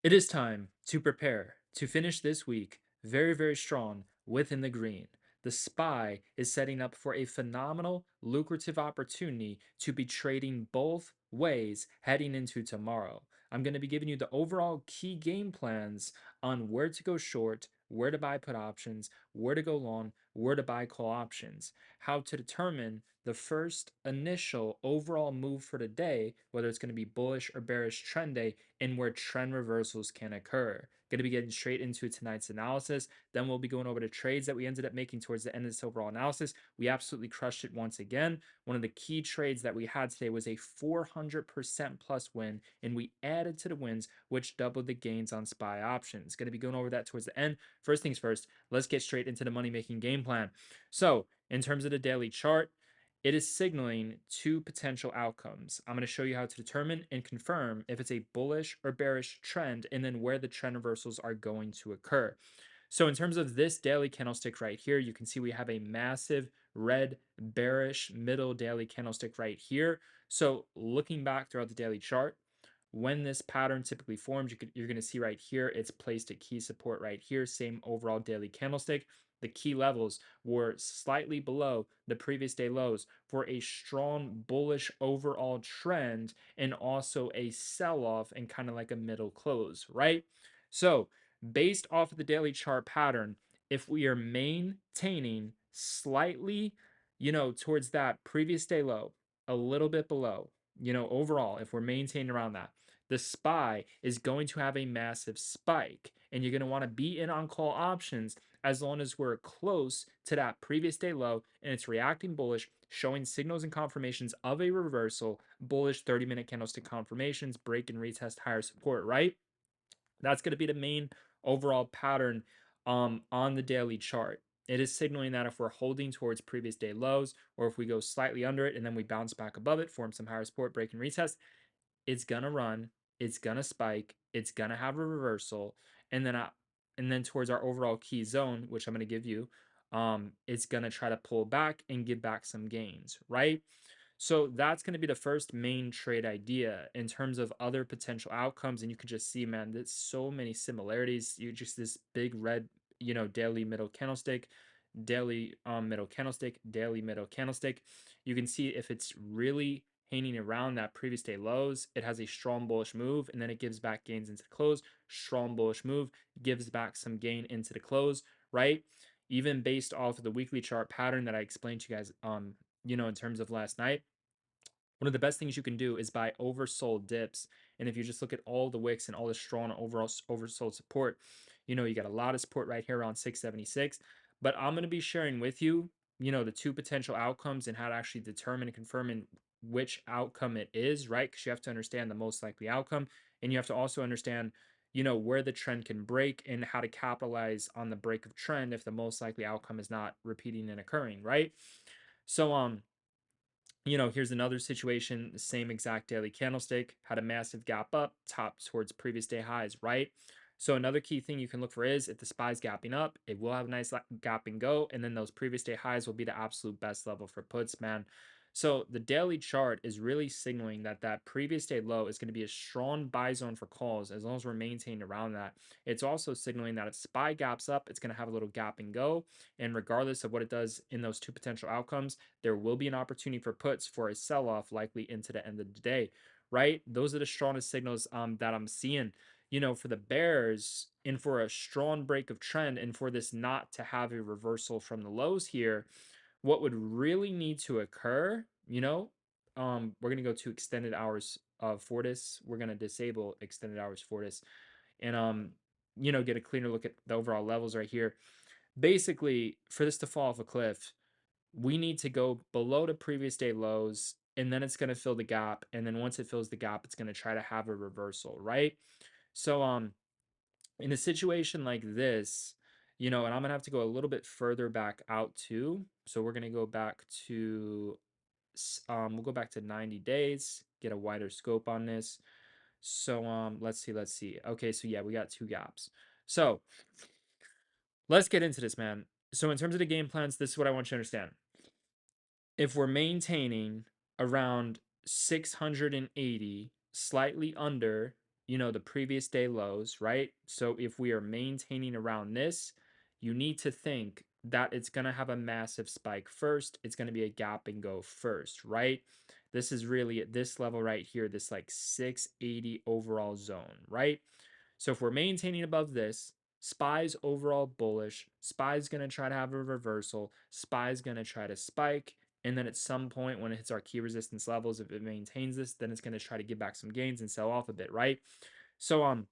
It is time to prepare to finish this week very, very strong within the green. The SPY is setting up for a phenomenal, lucrative opportunity to be trading both ways heading into tomorrow. I'm going to be giving you the overall key game plans on where to go short, where to buy put options, where to go long, where to buy call options, how to determine the first initial overall move for the day, whether it's going to be bullish or bearish trend day, and where trend reversals can occur. Going to be getting straight into tonight's analysis. Then we'll be going over the trades that we ended up making towards the end of this overall analysis. We absolutely crushed it once again. One of the key trades that we had today was a 400% plus win, and we added to the wins, which doubled the gains on SPY options. Going to be going over that towards the end. First things first, let's get straight into the money making game plan. So, in terms of the daily chart, it is signaling two potential outcomes. I'm going to show you how to determine and confirm if it's a bullish or bearish trend and then where the trend reversals are going to occur. So in terms of this daily candlestick right here, you can see we have a massive red bearish middle daily candlestick right here. So looking back throughout the daily chart, when this pattern typically forms, you're going to see right here, it's placed a key support right here, same overall daily candlestick. The key levels were slightly below the previous day lows for a strong bullish overall trend and also a sell off and kind of like a middle close, right? So, based off of the daily chart pattern, if we are maintaining slightly, towards that previous day low, a little bit below, overall, if we're maintaining around that, the SPY is going to have a massive spike. And you're going to want to be in on call options as long as we're close to that previous day low and it's reacting bullish, showing signals and confirmations of a reversal, bullish 30-minute candlestick confirmations, break and retest higher support, right? That's going to be the main overall pattern on the daily chart. It is signaling that if we're holding towards previous day lows, or if we go slightly under it and then we bounce back above it, form some higher support, break and retest, it's gonna run, it's gonna spike, it's gonna have a reversal, and then towards our overall key zone, which I'm gonna give you, it's gonna try to pull back and give back some gains, right? So that's going to be the first main trade idea in terms of other potential outcomes. And you can just see, man, there's so many similarities. You just this big red, daily middle candlestick, daily middle candlestick, daily middle candlestick. You can see if it's really hanging around that previous day lows, it has a strong bullish move and then it gives back gains into the close. Strong bullish move gives back some gain into the close, right? Even based off of the weekly chart pattern that I explained to you guys in terms of last night, one of the best things you can do is buy oversold dips. And if you just look at all the wicks and all the strong overall oversold support, you got a lot of support right here around 676. But I'm going to be sharing with you, the two potential outcomes and how to actually determine and confirm which outcome it is, right? Because you have to understand the most likely outcome. And you have to also understand, where the trend can break and how to capitalize on the break of trend if the most likely outcome is not repeating and occurring, right? So, here's another situation, the same exact daily candlestick, had a massive gap up, top towards previous day highs, right? So another key thing you can look for is if the SPY's gapping up, it will have a nice gap and go, and then those previous day highs will be the absolute best level for puts, man. So the daily chart is really signaling that that previous day low is going to be a strong buy zone for calls as long as we're maintaining around that. It's also signaling that if SPY gaps up, it's going to have a little gap and go, and regardless of what it does in those two potential outcomes, there will be an opportunity for puts for a sell off likely into the end of the day, right? Those are the strongest signals that I'm seeing. For the bears and for a strong break of trend and for this not to have a reversal from the lows here, what would really need to occur, we're going to go to extended hours for this. We're going to disable extended hours for this and, get a cleaner look at the overall levels right here. Basically, for this to fall off a cliff, we need to go below the previous day lows and then it's going to fill the gap, and then once it fills the gap it's going to try to have a reversal, right? So in a situation like this, and I'm going to have to go a little bit further back out too. So we're going to go back to we'll go back to 90 days, get a wider scope on this. So let's see. Okay, so yeah, we got two gaps. So let's get into this, man. So in terms of the game plans, this is what I want you to understand. If we're maintaining around 680, slightly under the previous day lows, right? So if we are maintaining around this, you need to think that it's going to have a massive spike first. It's going to be a gap and go first, right? This is really at this level right here, this like 680 overall zone, right? So if we're maintaining above this, SPY's overall bullish. SPY's going to try to have a reversal. SPY's going to try to spike. And then at some point when it hits our key resistance levels, if it maintains this, then it's going to try to give back some gains and sell off a bit, right? So,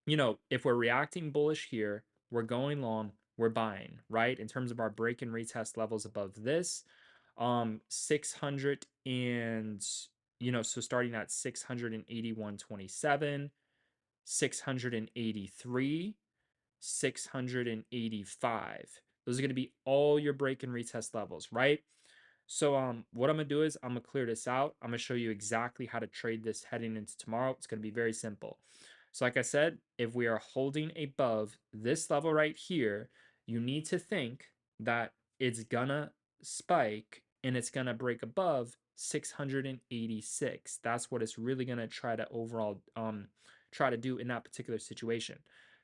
if we're reacting bullish here, we're going long, we're buying, right? In terms of our break and retest levels above this, 600 and, so starting at 681.27, 683, 685. Those are going to be all your break and retest levels, right? So what I'm going to do is I'm going to clear this out. I'm going to show you exactly how to trade this heading into tomorrow. It's going to be very simple. So like I said, if we are holding above this level right here, you need to think that it's gonna spike and it's gonna break above 686. That's what it's really gonna try to overall try to do in that particular situation.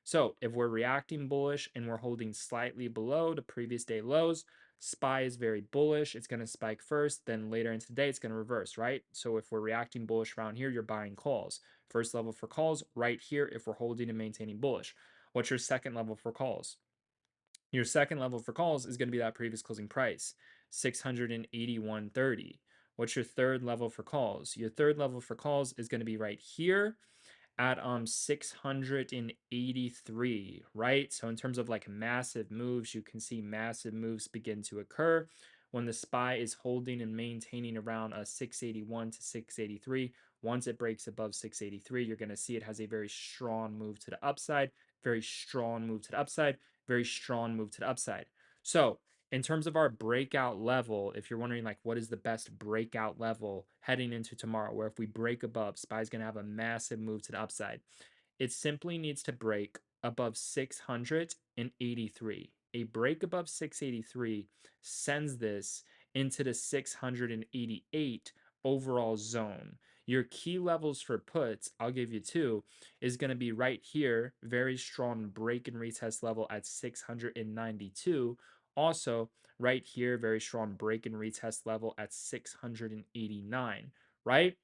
So if we're reacting bullish and we're holding slightly below the previous day lows, SPY is very bullish. It's going to spike first, then later into the day, it's going to reverse, right? So if we're reacting bullish around here, you're buying calls. First level for calls right here if we're holding and maintaining bullish. What's your second level for calls? Your second level for calls is going to be that previous closing price, 681.30. What's your third level for calls? Your third level for calls is going to be right here at 683, right? So in terms of like massive moves, you can see massive moves begin to occur when the SPY is holding and maintaining around a 681 to 683. Once it breaks above 683, you're going to see it has a very strong move to the upside, very strong move to the upside, very strong move to the upside. So in terms of our breakout level, if you're wondering like what is the best breakout level heading into tomorrow, where if we break above, SPY is going to have a massive move to the upside. It simply needs to break above 683. A break above 683 sends this into the 688 overall zone. Your key levels for puts, I'll give you two, is going to be right here, very strong break and retest level at 692. Also, right here, very strong break and retest level at 689, right?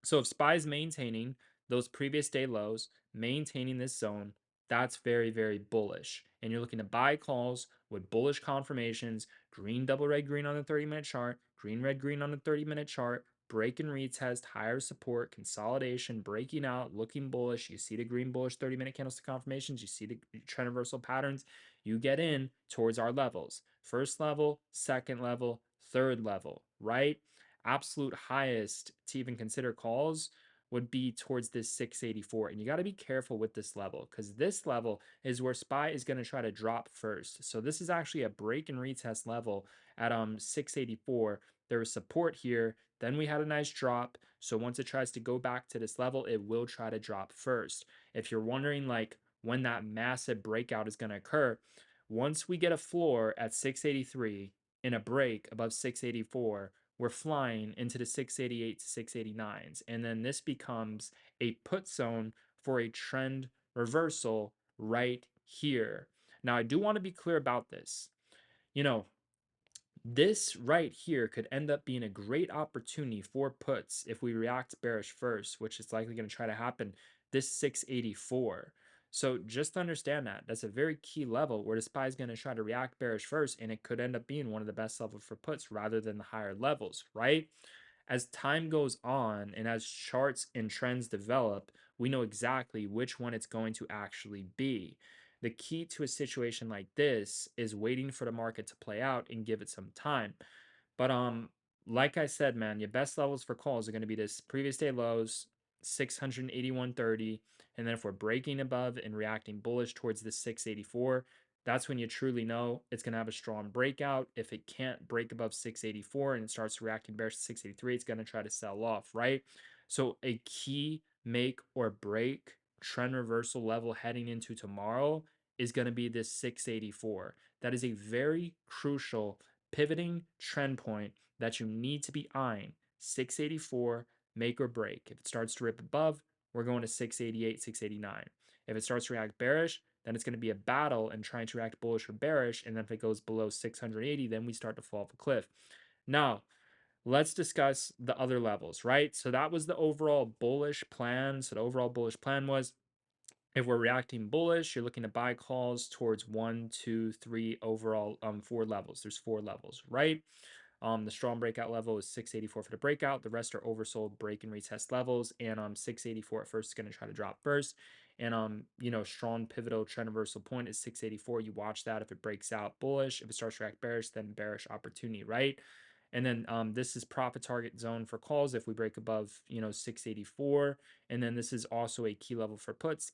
So if SPY is maintaining those previous day lows, maintaining this zone, that's very, very bullish. And you're looking to buy calls with bullish confirmations, green, double red, green on the 30-minute chart, green, red, green on the 30-minute chart, break and retest, higher support, consolidation, breaking out, looking bullish. You see the green bullish 30-minute candlestick confirmations, you see the trend reversal patterns, you get in towards our levels. First level, second level, third level, right? Absolute highest to even consider calls would be towards this 684. And you got to be careful with this level because this level is where SPY is going to try to drop first. So this is actually a break and retest level at 684. There was support here. Then we had a nice drop. So once it tries to go back to this level, it will try to drop first. If you're wondering like when that massive breakout is going to occur, once we get a floor at 683 and a break above 684, we're flying into the 688 to 689s. And then this becomes a put zone for a trend reversal right here. Now, I do want to be clear about this. You know, this right here could end up being a great opportunity for puts if we react bearish first, which is likely going to try to happen this 684. So just understand that that's a very key level where the SPY is going to try to react bearish first, and it could end up being one of the best levels for puts rather than the higher levels, right? As time goes on and as charts and trends develop, we know exactly which one it's going to actually be. The key to a situation like this is waiting for the market to play out and give it some time. But like I said, man, your best levels for calls are going to be this previous day lows, 681.30, and then if we're breaking above and reacting bullish towards the 684, that's when you truly know it's going to have a strong breakout. If it can't break above 684 and it starts reacting bearish to 683, it's going to try to sell off, right? So a key make or break trend reversal level heading into tomorrow is going to be this 684. That is a very crucial pivoting trend point that you need to be eyeing. 684, make or break. If it starts to rip above, we're going to 688, 689. If it starts to react bearish, then it's going to be a battle and trying to react bullish or bearish. And then if it goes below 680, then we start to fall off a cliff. Now, let's discuss the other levels, right? So that was the overall bullish plan. So the overall bullish plan was, if we're reacting bullish, you're looking to buy calls towards 1, 2, 3 overall, 4 levels. There's 4 levels, right? The strong breakout level is 684 for the breakout. The rest are oversold break and retest levels. And 684 at first is going to try to drop first. And strong pivotal trend reversal point is 684. You watch that. If it breaks out bullish, if it starts to react bearish, then bearish opportunity, right? And then this is profit target zone for calls if we break above 684. And then this is also a key level for puts,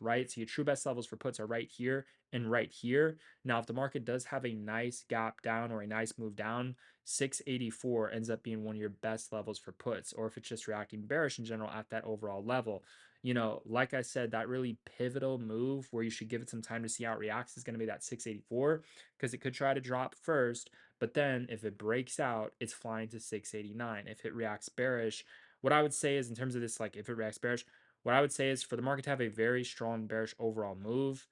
right? So your true best levels for puts are right here and right here. Now, if the market does have a nice gap down or a nice move down, 684 ends up being one of your best levels for puts, or if it's just reacting bearish in general at that overall level. Like I said, that really pivotal move where you should give it some time to see how it reacts is going to be that 684, because it could try to drop first, but then if it breaks out, it's flying to 689. If it reacts bearish, what I would say is, in terms of this, like if it reacts bearish, what I would say is for the market to have a very strong bearish overall move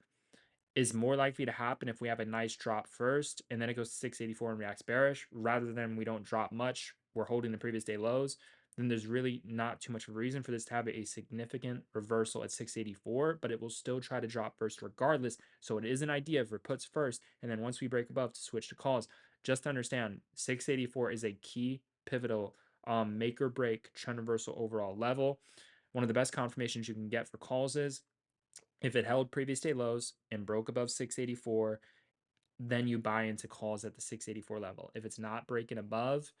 is more likely to happen if we have a nice drop first and then it goes to 684 and reacts bearish, rather than we don't drop much, we're holding the previous day lows. Then there's really not too much of a reason for this to have a significant reversal at 684, but it will still try to drop first regardless. So it is an idea for puts first, and then once we break above, to switch to calls. Just understand 684 is a key pivotal make or break trend reversal overall level. One of the best confirmations you can get for calls is if it held previous day lows and broke above 684, then you buy into calls at the 684 level. If it's not breaking above,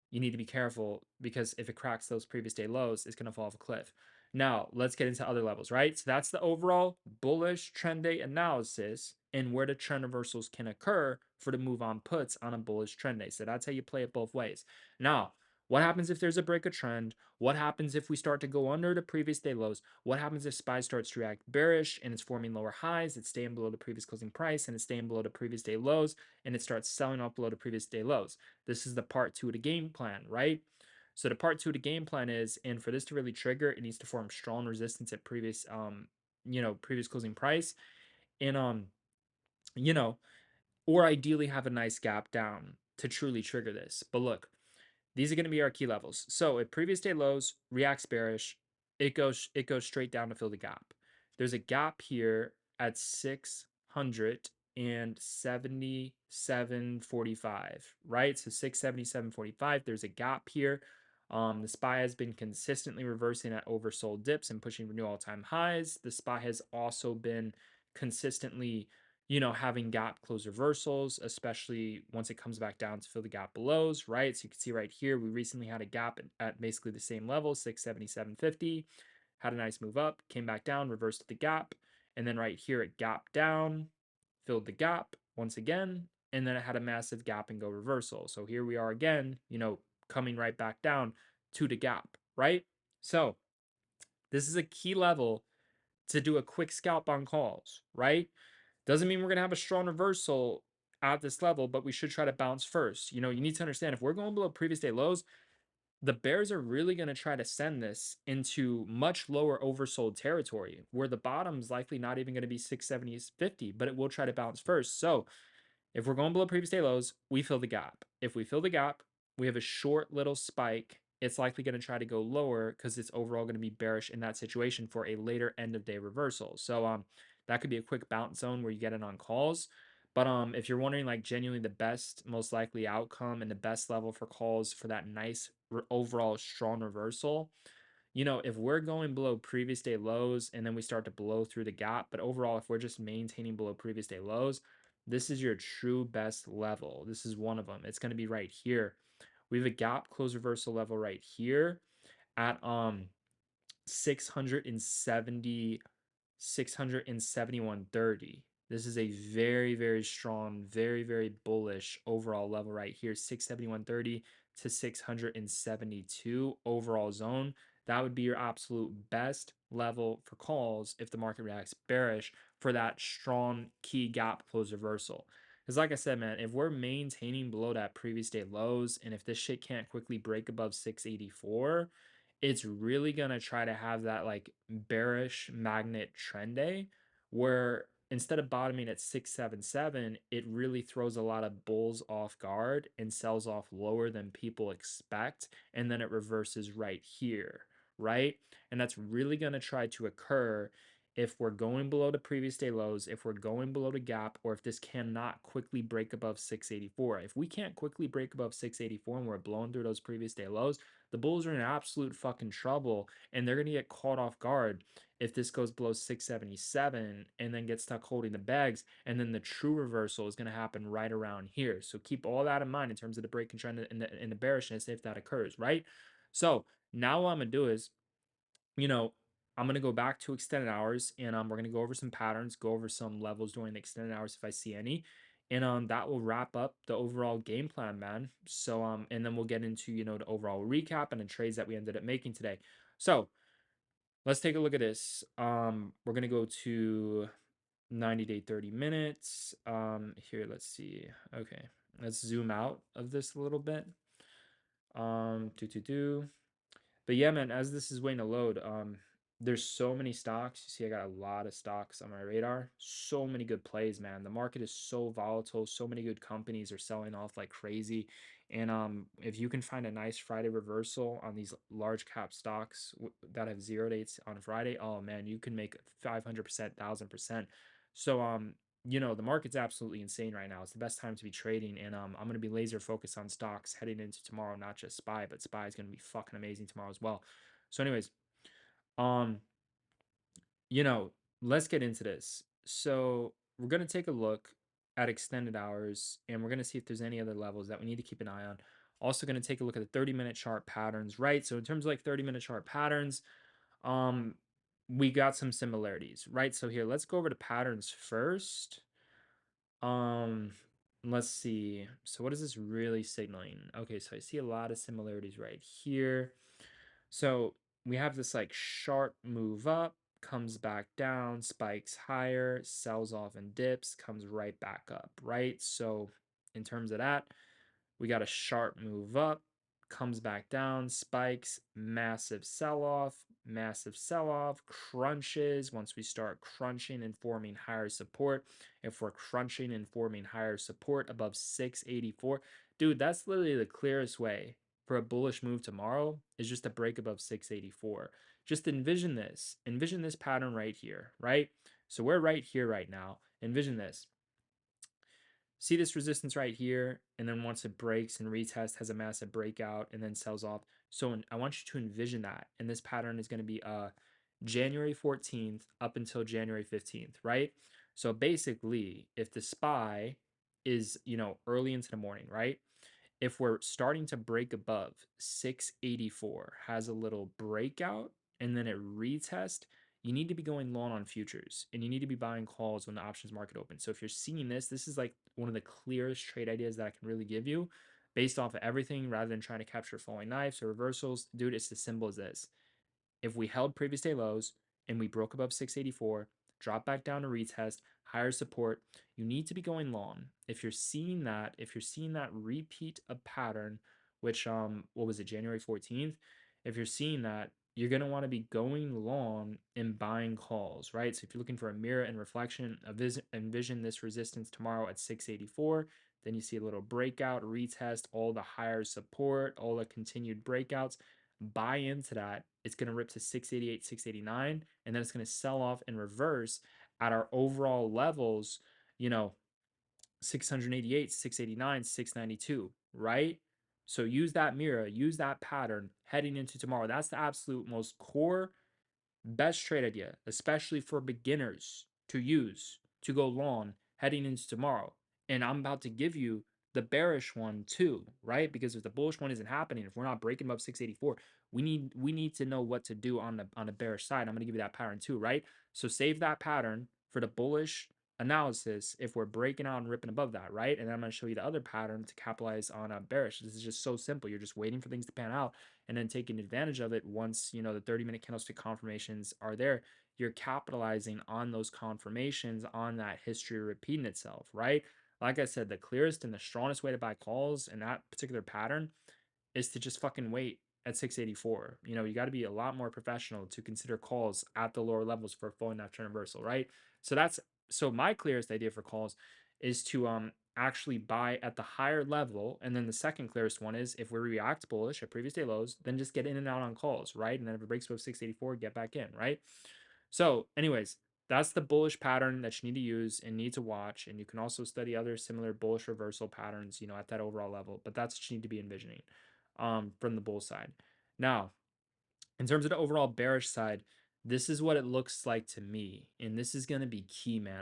you need to be careful, because if it cracks those previous day lows, it's going to fall off a cliff. Now, let's get into other levels, right? So that's the overall bullish trend day analysis and where the trend reversals can occur for the move on puts on a bullish trend day. So that's how you play it both ways. Now, what happens if there's a break of trend? What happens if we start to go under the previous day lows? What happens if SPY starts to react bearish and it's forming lower highs, it's staying below the previous closing price, and it's staying below the previous day lows, and it starts selling off below the previous day lows? This is the part 2 of the game plan, right? So the part 2 of the game plan is, and for this to really trigger, it needs to form strong resistance at previous previous closing price, and you know, or ideally have a nice gap down to truly trigger this. But look, these are going to be our key levels. So at previous day lows, reacts bearish, it goes straight down to fill the gap. There's a gap here at 677.45, right? So 677.45. There's a gap here. The SPY has been consistently reversing at oversold dips and pushing for new all-time highs. The SPY has also been consistently having gap close reversals, especially once it comes back down to fill the gap belows, right? So you can see right here, we recently had a gap at basically the same level, 677.50, had a nice move up, came back down, reversed the gap, and then right here it gapped down, filled the gap once again, and then it had a massive gap and go reversal. So here we are again, coming right back down to the gap, right? So this is a key level to do a quick scalp on calls, right? Doesn't mean we're going to have a strong reversal at this level, but we should try to bounce first. You need to understand, if we're going below previous day lows, the bears are really going to try to send this into much lower oversold territory, where the bottom's likely not even going to be 670.50, but it will try to bounce first. So if we're going below previous day lows, we fill the gap. If we fill the gap, we have a short little spike. It's likely going to try to go lower because it's overall going to be bearish in that situation for a later end of day reversal. So that could be a quick bounce zone where you get in on calls. But if you're wondering, like, genuinely the best, most likely outcome and the best level for calls for that nice overall strong reversal, if we're going below previous day lows and then we start to blow through the gap, but overall, if we're just maintaining below previous day lows, this is your true best level. This is one of them. It's going to be right here. We have a gap close reversal level right here at 670 671.30. This is a very, very strong, very, very bullish overall level right here. 671.30 to 672 overall zone. That would be your absolute best level for calls if the market reacts bearish for that strong key gap close reversal. Because like I said, man, if we're maintaining below that previous day lows, and if this shit can't quickly break above 684, it's really gonna try to have that like bearish magnet trend day where instead of bottoming at 677, it really throws a lot of bulls off guard and sells off lower than people expect. And then it reverses right here, right? And that's really gonna try to occur if we're going below the previous day lows, if we're going below the gap, or if this cannot quickly break above 684. If we can't quickly break above 684 and we're blowing through those previous day lows, the Bulls are in absolute fucking trouble and they're going to get caught off guard if this goes below 677 and then get stuck holding the bags. And then the true reversal is going to happen right around here. So keep all that in mind in terms of the break and trend and the bearishness if that occurs, right? So now what I'm going to do is, you know, I'm going to go back to extended hours and we're going to go over some patterns, go over some levels during the extended hours if I see any. And that will wrap up the overall game plan, man. So and then we'll get into, the overall recap and the trades that we ended up making today. So, let's take a look at this. We're going to go to 90-day 30 minutes. Here, let's see. Okay. Let's zoom out of this a little bit. Do. But yeah, man, as this is waiting to load, there's so many stocks. You see, I got a lot of stocks on my radar. So many good plays, man. The market is so volatile. So many good companies are selling off like crazy. And if you can find a nice Friday reversal on these large cap stocks that have 0 dates on Friday, oh man, you can make 500%, 1000%. So the market's absolutely insane right now. It's the best time to be trading, and I'm going to be laser focused on stocks heading into tomorrow, not just SPY, but SPY is going to be fucking amazing tomorrow as well. So, anyways, um, you know, let's get into this. So, we're going to take a look at extended hours, and we're going to see if there's any other levels that we need to keep an eye on. Also, going to take a look at the 30-minute chart patterns, right? So, in terms of like 30-minute chart patterns, um, we got some similarities, right? So here, let's go over to patterns first. Um, let's see. So what is this really signaling? Okay, so I see a lot of similarities right here. So we have this like sharp move up, comes back down, spikes higher, sells off and dips, comes right back up, right? So in terms of that, we got a sharp move up, comes back down, spikes, massive sell off, crunches. Once we start crunching and forming higher support, if we're crunching and forming higher support above 684, dude, that's literally the clearest way for a bullish move tomorrow is just to break above 684. Just envision this. Envision this pattern right here, right? So we're right here right now. Envision this. See this resistance right here, and then once it breaks and retest, has a massive breakout and then sells off. So I want you to envision that, and this pattern is going to be January 14th up until January 15th, right? So basically, if the SPY is early into the morning, right? If we're starting to break above 684, has a little breakout, and then it retest, you need to be going long on futures and you need to be buying calls when the options market opens. So if you're seeing this is like one of the clearest trade ideas that I can really give you based off of everything rather than trying to capture falling knives or reversals. Dude, it's as simple as this. If we held previous day lows and we broke above 684, drop back down to retest, higher support, you need to be going long. If you're seeing that repeat a pattern, which what was it, January 14th? If you're seeing that, you're going to want to be going long and buying calls, right? So if you're looking for a mirror and reflection, envision this resistance tomorrow at 684. Then you see a little breakout, retest, all the higher support, all the continued breakouts. Buy into that. It's going to rip to 688, 689, and then it's going to sell off and reverse at our overall levels, you know, 688, 689, 692, right? So use that mirror, use that pattern heading into tomorrow. That's the absolute most core best trade idea, especially for beginners to use to go long heading into tomorrow. And I'm about to give you the bearish one too, right? Because if the bullish one isn't happening, if we're not breaking above 684, we need to know what to do on the bearish side. I'm going to give you that pattern too, right? So save that pattern for the bullish analysis if we're breaking out and ripping above that, right? And then I'm going to show you the other pattern to capitalize on a bearish. This is just so simple. You're just waiting for things to pan out and then taking advantage of it once the 30-minute candlestick confirmations are there. You're capitalizing on those confirmations, on that history repeating itself, right? Like I said, the clearest and the strongest way to buy calls in that particular pattern is to just fucking wait at 684. You know, you got to be a lot more professional to consider calls at the lower levels for a full enough trend reversal, right? So that's so my clearest idea for calls is to actually buy at the higher level. And then the second clearest one is if we react bullish at previous day lows, then just get in and out on calls, right? And then if it breaks above 684, get back in, right? So, anyways, that's the bullish pattern that you need to use and need to watch. And you can also study other similar bullish reversal patterns, you know, at that overall level. But that's what you need to be envisioning from the bull side. Now, in terms of the overall bearish side, this is what it looks like to me. And this is going to be key, man.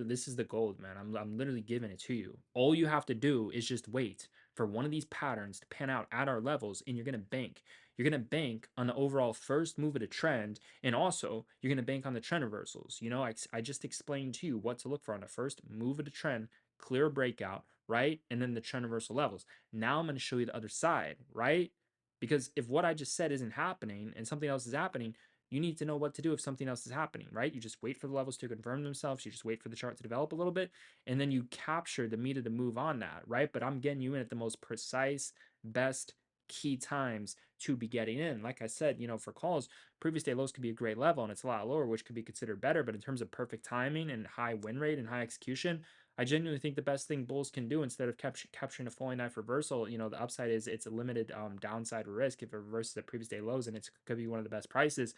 This is the gold, man. I'm literally giving it to you. All you have to do is just wait for one of these patterns to pan out at our levels, and you're going to bank. You're going to bank on the overall first move of the trend, and also you're going to bank on the trend reversals. You know, I just explained to you what to look for on the first move of the trend, clear breakout, right? And then the trend reversal levels. Now I'm going to show you the other side, right? Because if what I just said isn't happening and something else is happening, you need to know what to do if something else is happening, right? You just wait for the levels to confirm themselves. You just wait for the chart to develop a little bit, and then you capture the meat of the move on that, right? But I'm getting you in at the most precise, best key times to be getting in. Like I said, you know, for calls, previous day lows could be a great level and it's a lot lower, which could be considered better. But in terms of perfect timing and high win rate and high execution, I genuinely think the best thing bulls can do instead of capturing a falling knife reversal, you know, the upside is it's a limited downside risk if it reverses at previous day lows, and it could be one of the best prices.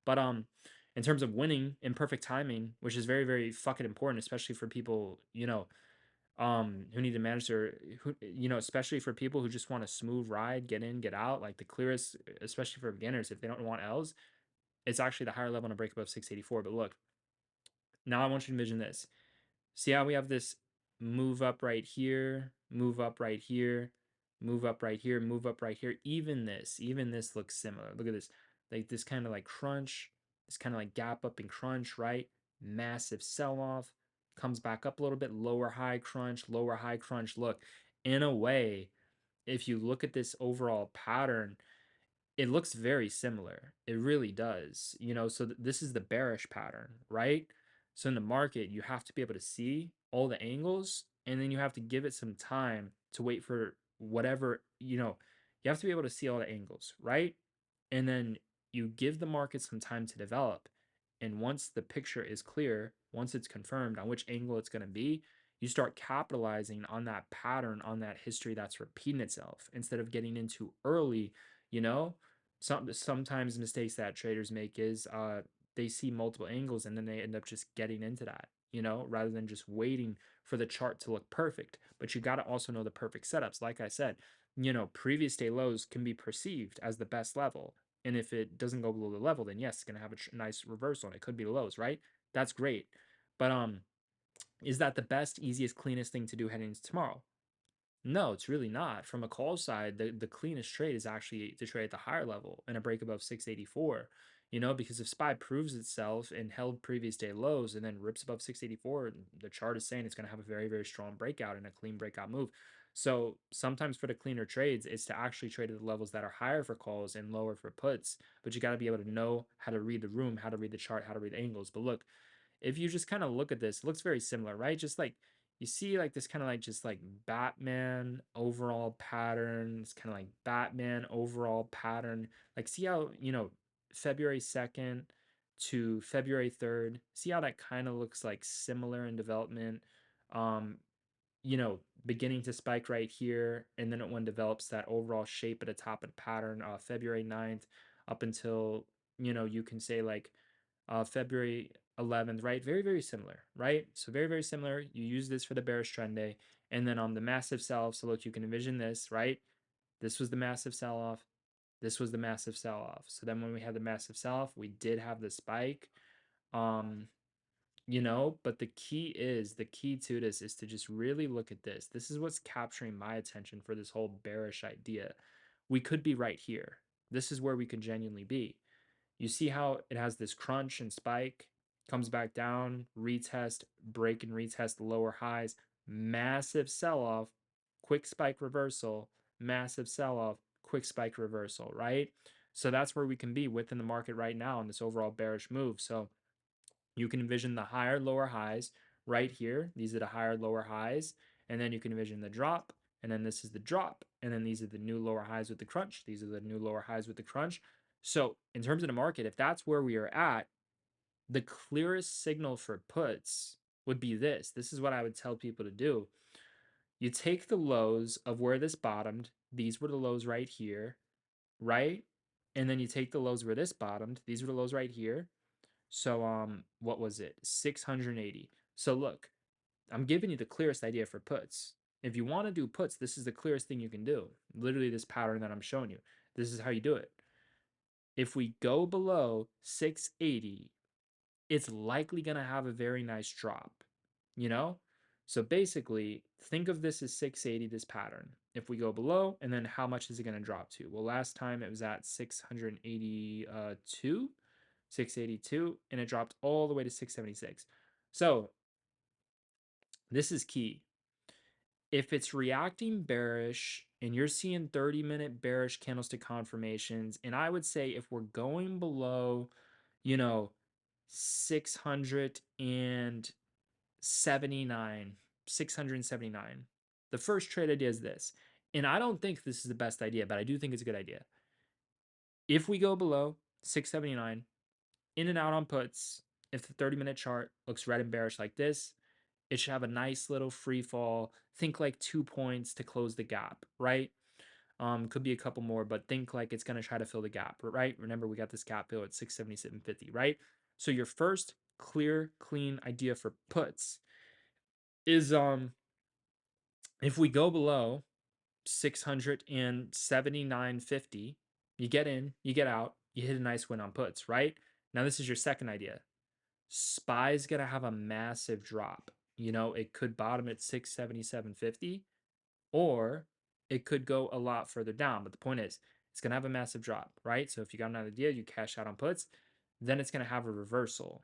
But in terms of winning in perfect timing, which is very very fucking important, especially for people, you know, who need to manage their who you know, especially for people who just want a smooth ride, get in, get out, like the clearest, especially for beginners if they don't want L's, it's actually the higher level on a break above 684. But look, now I want you to envision this. See how we have this move up right here, move up right here, move up right here, move up right here. Even this looks similar. Look at this. Like this kind of like crunch, this kind of like gap up and crunch, right? Massive sell off, comes back up a little bit, lower high crunch, lower high crunch. Look, in a way, if you look at this overall pattern, it looks very similar. It really does. You know, so this is the bearish pattern, right? So in the market, you have to be able to see all the angles, and then you have to give it some time to wait for whatever, you know, you have to be able to see all the angles, right? And then you give the market some time to develop. And once the picture is clear, once it's confirmed on which angle it's going to be, you start capitalizing on that pattern, on that history that's repeating itself instead of getting into early, you know. Sometimes mistakes that traders make is they see multiple angles and then they end up just getting into that, you know, rather than just waiting for the chart to look perfect. But you got to also know the perfect setups. Like I said, you know, previous day lows can be perceived as the best level, and if it doesn't go below the level, then yes, it's going to have a nice reversal and it could be the lows, right? That's great. But is that the best, easiest, cleanest thing to do heading into tomorrow? No, it's really not. From a call side, the cleanest trade is actually to trade at the higher level and a break above 684. You know, because if SPY proves itself and held previous day lows and then rips above 684, the chart is saying it's going to have a very, very strong breakout and a clean breakout move. So sometimes for the cleaner trades, it's to actually trade at the levels that are higher for calls and lower for puts. But you got to be able to know how to read the room, how to read the chart, how to read the angles. But look, if you just kind of look at this, it looks very similar, right? Just like you see like this kind of like just like Batman overall pattern. It's kind of like Batman overall pattern. Like see how, you know, February 2nd to February 3rd, see how that kind of looks like similar in development. Um, you know, beginning to spike right here, and then it one develops that overall shape at the top of the pattern, February 9th up until, you know, you can say like February 11th, right? Very, very similar, right? So very, very similar. You use this for the bearish trend day. And then on the massive sell-off, so look, you can envision this, right? This was the massive sell-off. This was the massive sell-off. So then when we had the massive sell-off, we did have the spike. Um, you know, but the key to this is to just really look at this. This is what's capturing my attention for this whole bearish idea. We could be right here. This is where we could genuinely be. You see how it has this crunch and spike, comes back down, retest, break and retest lower highs, massive sell off, quick spike reversal, massive sell off, quick spike reversal, right? So that's where we can be within the market right now in this overall bearish move. So you can envision the higher lower highs right here. These are the higher lower highs. And then you can envision the drop. and then this is the drop, and then these are the new lower highs with the crunch. These are the new lower highs with the crunch. So in terms of the market, if that's where we are at, the clearest signal for puts would be this. This is what I would tell people to do. You take the lows of where this bottomed. These were the lows right here, right? And then you take the lows where this bottomed. These were the lows right here. So what was it? 680. So look, I'm giving you the clearest idea for puts. If you want to do puts, this is the clearest thing you can do. Literally this pattern that I'm showing you. This is how you do it. If we go below 680, it's likely going to have a very nice drop, you know? So basically, think of this as 680, this pattern. If we go below, and then how much is it going to drop to? Well, last time it was at 682, and it dropped all the way to 676. So this is key. If it's reacting bearish and you're seeing 30-minute bearish candlestick confirmations, and I would say if we're going below, 679, 679, the first trade idea is this. And I don't think this is the best idea, but I do think it's a good idea. If we go below 679, in and out on puts, if the 30-minute chart looks red and bearish like this, it should have a nice little free fall. Think like 2 points to close the gap, right? Could be a couple more, but think like it's going to try to fill the gap, right? Remember, we got this gap fill at 677.50, right? So your first clear, clean idea for puts is if we go below 679.50, you get in, you get out, you hit a nice win on puts, right? Now this is your second idea. SPY's gonna have a massive drop. It could bottom at 677.50, or it could go a lot further down. But the point is, it's gonna have a massive drop, right? So if you got an idea, you cash out on puts, then it's gonna have a reversal.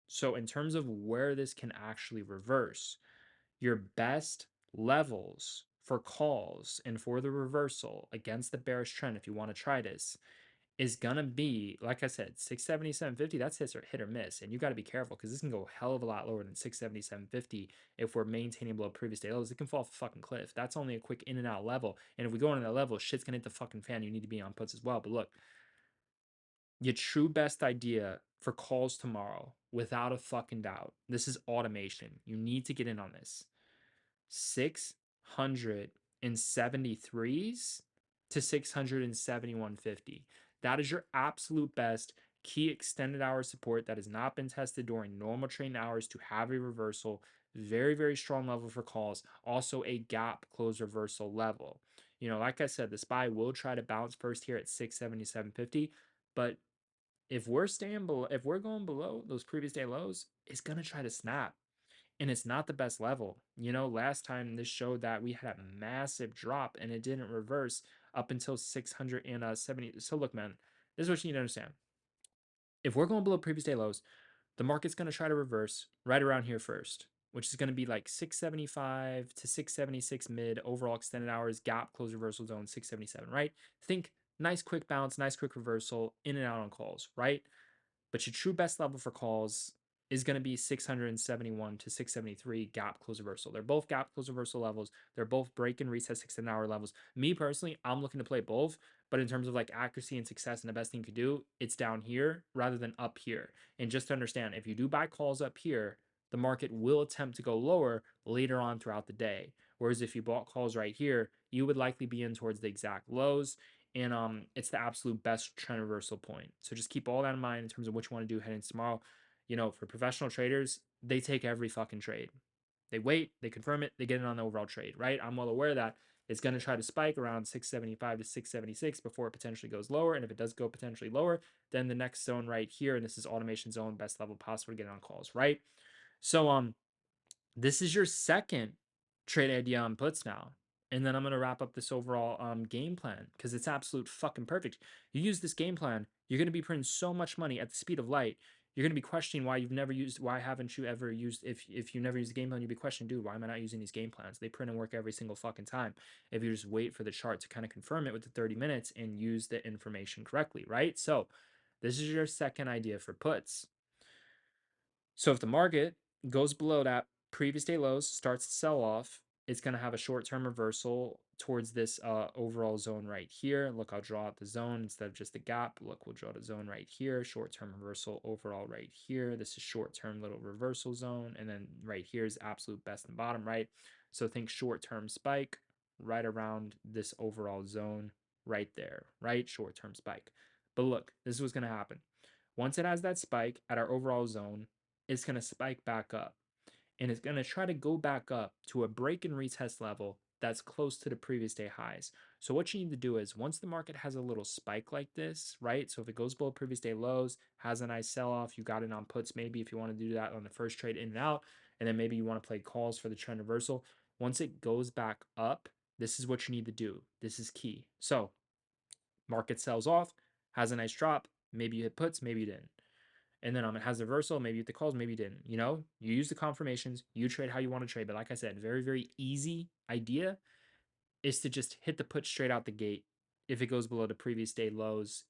So in terms of where this can actually reverse, your best levels for calls and for the reversal against the bearish trend, if you want to try this, is gonna be, like I said, 677.50. That's hit or miss, and you got to be careful because this can go a hell of a lot lower than 677.50 if we're maintaining below previous day lows. It can fall off a fucking cliff. That's only a quick in and out level, and if we go into that level, shit's gonna hit the fucking fan. You need to be on puts as well. But look, your true best idea for calls tomorrow, without a fucking doubt, this is automation. You need to get in on this. 673s to 671.50. That is your absolute best key extended hour support that has not been tested during normal trading hours to have a reversal. Very, very strong level for calls. Also a gap close reversal level. Like I said, the SPY will try to bounce first here at 677.50, but if we're going below those previous day lows, it's gonna try to snap. And it's not the best level. Last time this showed that we had a massive drop and it didn't reverse up until 670. So look, man, this is what you need to understand. If we're going below previous day lows, the market's going to try to reverse right around here first, which is going to be like 675 to 676 mid, overall extended hours, gap, close reversal zone, 677, right? Think nice quick bounce, nice quick reversal, in and out on calls, right? But your true best level for calls is going to be 671 to 673 gap close reversal. They're both gap close reversal levels. They're both break and reset 6-hour levels. Me personally, I'm looking to play both, but in terms of like accuracy and success and the best thing you could do, it's down here rather than up here. And just to understand, if you do buy calls up here, the market will attempt to go lower later on throughout the day. Whereas if you bought calls right here, you would likely be in towards the exact lows, and it's the absolute best trend reversal point. So just keep all that in mind in terms of what you want to do heading tomorrow. For professional traders, they take every fucking trade. They wait, they confirm it, they get it on the overall trade, right? I'm well aware that it's going to try to spike around 675 to 676 before it potentially goes lower. And if it does go potentially lower, then the next zone right here, and this is automation zone, best level possible to get on calls, right? So this is your second trade idea on puts now. And then I'm going to wrap up this overall game plan because it's absolute fucking perfect. You use this game plan, you're going to be printing so much money at the speed of light. You're going to be questioning why haven't you ever used, if you never used the game plan, you'd be questioning, dude, why am I not using these game plans? They print and work every single fucking time. If you just wait for the chart to kind of confirm it with the 30 minutes and use the information correctly, right? So this is your second idea for puts. So if the market goes below that previous day lows, starts to sell off, it's going to have a short-term reversal towards this overall zone right here. Look, I'll draw out the zone instead of just the gap. Look, we'll draw the zone right here, short-term reversal overall right here. This is short-term little reversal zone, and then right here is absolute best and bottom, right? So think short-term spike right around this overall zone right there, right? Short-term spike. But look, this is what's going to happen. Once it has that spike at our overall zone, it's going to spike back up, and it's going to try to go back up to a break and retest level that's close to the previous day highs. So what you need to do is, once the market has a little spike like this, right? So if it goes below previous day lows, has a nice sell-off, you got it on puts maybe if you want to do that on the first trade in and out, and then maybe you want to play calls for the trend reversal. Once it goes back up, this is what you need to do. This is key. So market sells off, has a nice drop, maybe you hit puts, maybe you didn't. And then it has a reversal, maybe you hit the calls, maybe you didn't. You use the confirmations, you trade how you want to trade. But like I said, very, very easy idea is to just hit the put straight out the gate. If it goes below the previous day lows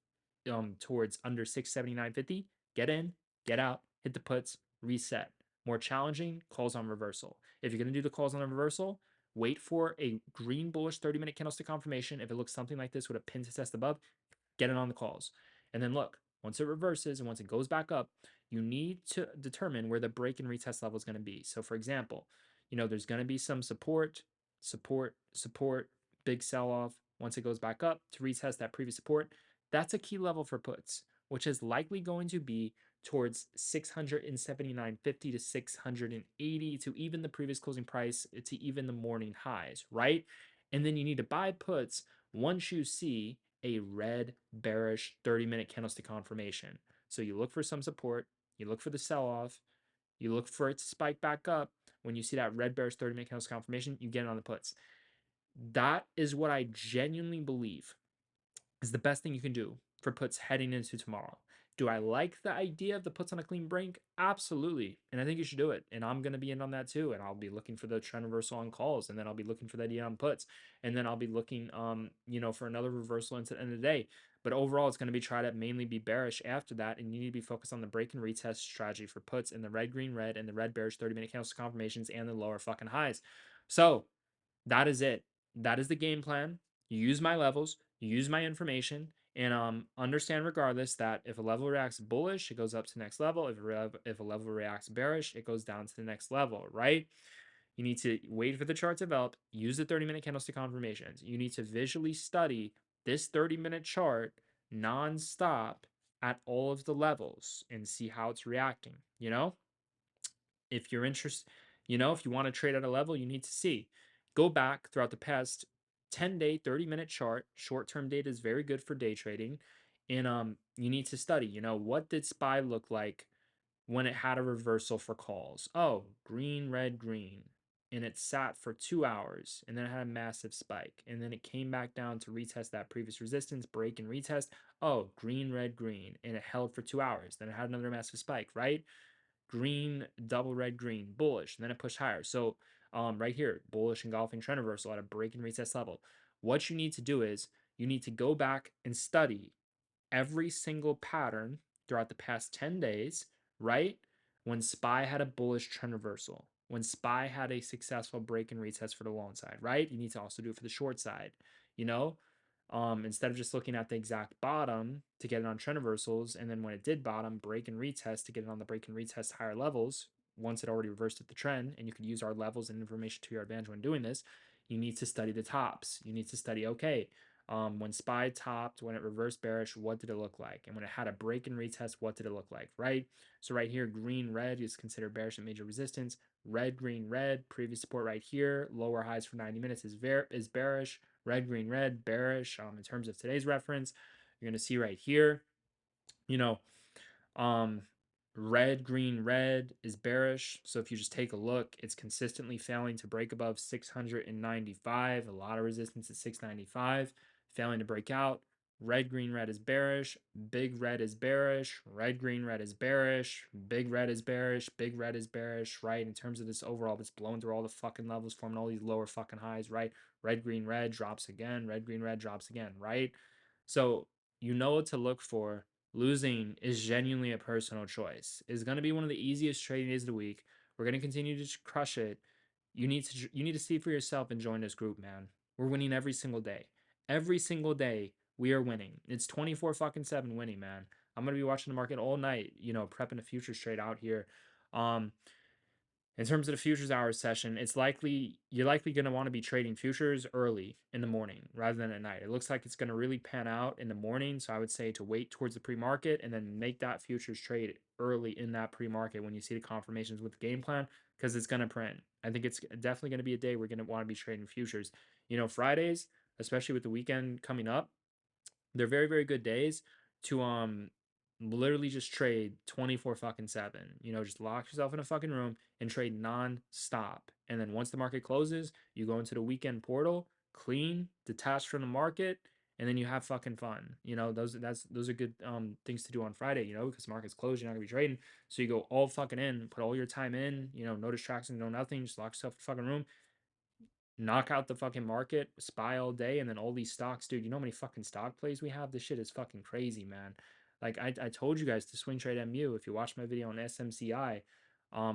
towards under 679.50, get in, get out, hit the puts, reset. More challenging, calls on reversal. If you're going to do the calls on the reversal, wait for a green bullish 30-minute candlestick confirmation. If it looks something like this with a pin to test above, get it on the calls. And then look, once it reverses and once it goes back up, you need to determine where the break and retest level is going to be. So for example, there's going to be some support, big sell off. Once it goes back up to retest that previous support, that's a key level for puts, which is likely going to be towards 679.50 to 680 to even the previous closing price to even the morning highs, right? And then you need to buy puts once you see a red bearish 30-minute candlestick confirmation. So you look for some support, you look for the sell off, you look for it to spike back up. When you see that red bearish 30-minute candlestick confirmation, you get it on the puts. That is what I genuinely believe is the best thing you can do for puts heading into tomorrow. Do I like the idea of the puts on a clean break? Absolutely. And I think you should do it. And I'm going to be in on that too. And I'll be looking for the trend reversal on calls. And then I'll be looking for that idea on puts. And then I'll be looking, for another reversal into the end of the day. But overall, it's going to be try to mainly be bearish after that. And you need to be focused on the break and retest strategy for puts and the red, green, red, and the red bearish 30-minute candlestick confirmations and the lower fucking highs. So that is it. That is the game plan. You use my levels, you use my information, and understand regardless that if a level reacts bullish, it goes up to the next level. If a level reacts bearish, it goes down to the next level, right? You need to wait for the chart to develop, use the 30-minute candlestick confirmations. You need to visually study this 30-minute chart nonstop at all of the levels and see how it's reacting, if you're interested, if you want to trade at a level, you need to see. Go back throughout the past 10-day, 30-minute chart. Short-term data is very good for day trading. And you need to study, what did SPY look like when it had a reversal for calls? Oh, green, red, green. And it sat for 2 hours and then it had a massive spike. And then it came back down to retest that previous resistance, break and retest. Oh, green, red, green. And it held for 2 hours. Then it had another massive spike, right? Green, double red, green, bullish, and then it pushed higher. So right here, bullish engulfing trend reversal at a break and retest level. What you need to do is you need to go back and study every single pattern throughout the past 10 days, right? When SPY had a bullish trend reversal, when SPY had a successful break and retest for the long side, right? You need to also do it for the short side, you know? Instead of just looking at the exact bottom to get it on trend reversals, and then when it did bottom, break and retest to get it on the break and retest higher levels, once it already reversed at the trend, and you could use our levels and information to your advantage when doing this, you need to study the tops. You need to study, okay, when SPY topped, when it reversed bearish, what did it look like? And when it had a break and retest, what did it look like, right? So right here, green, red is considered bearish and major resistance. Red, green, red, previous support right here, lower highs for 90 minutes is bearish. Red, green, red, bearish. In terms of today's reference, you're going to see right here, you know, um, red, green, red is bearish. So if you just take a look, it's consistently failing to break above 695. A lot of resistance at 695, failing to break out. Red, green, red is bearish. Big red is bearish. Red, green, red is bearish. Big red is bearish. Big red is bearish, right? In terms of this overall, it's blowing through all the fucking levels, forming all these lower fucking highs, right? Red, green, red drops again. Red, green, red drops again, right? So you know what to look for. Losing is genuinely a personal choice. It's going to be one of the easiest trading days of the week. We're going to continue to crush it. you need to see for yourself and join this group, man. We're winning every single day. Every single day we are winning. It's 24 fucking 7 winning, man. I'm gonna be watching the market all night, prepping a futures trade out here. Um, in terms of the futures hours session, you're likely going to want to be trading futures early in the morning rather than at night. It looks like it's going to really pan out in the morning, so I would say to wait towards the pre-market and then make that futures trade early in that pre-market when you see the confirmations with the game plan, because it's going to print. I think it's definitely going to be a day we're going to want to be trading futures. Fridays, especially with the weekend coming up, they're very, very good days to literally just trade 24 fucking 7. Just lock yourself in a fucking room and trade non-stop. And then once the market closes, you go into the weekend portal, clean, detached from the market, and then you have fucking fun. Those are good things to do on Friday, because market's closed, you're not gonna be trading. So you go all fucking in, put all your time in, no distractions, no nothing, just lock yourself in a fucking room, knock out the fucking market, spy all day, and then all these stocks, dude. You know how many fucking stock plays we have? This shit is fucking crazy, man. Like I told you guys to swing trade MU. If you watch my video on SMCI,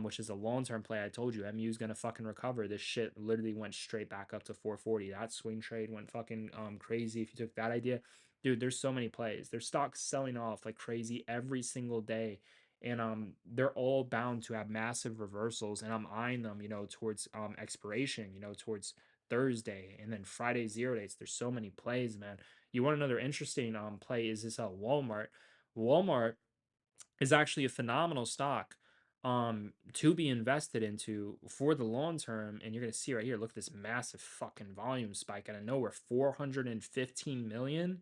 which is a long-term play, I told you MU is gonna fucking recover. This shit literally went straight back up to 440. That swing trade went fucking crazy. If you took that idea, dude, there's so many plays. There's stocks selling off like crazy every single day. And they're all bound to have massive reversals, and I'm eyeing them, towards expiration, towards Thursday, and then Friday 0 days. There's so many plays, man. You want another interesting play is this Walmart. Walmart is actually a phenomenal stock to be invested into for the long term. And you're gonna see right here, look at this massive fucking volume spike out of nowhere, 415 million.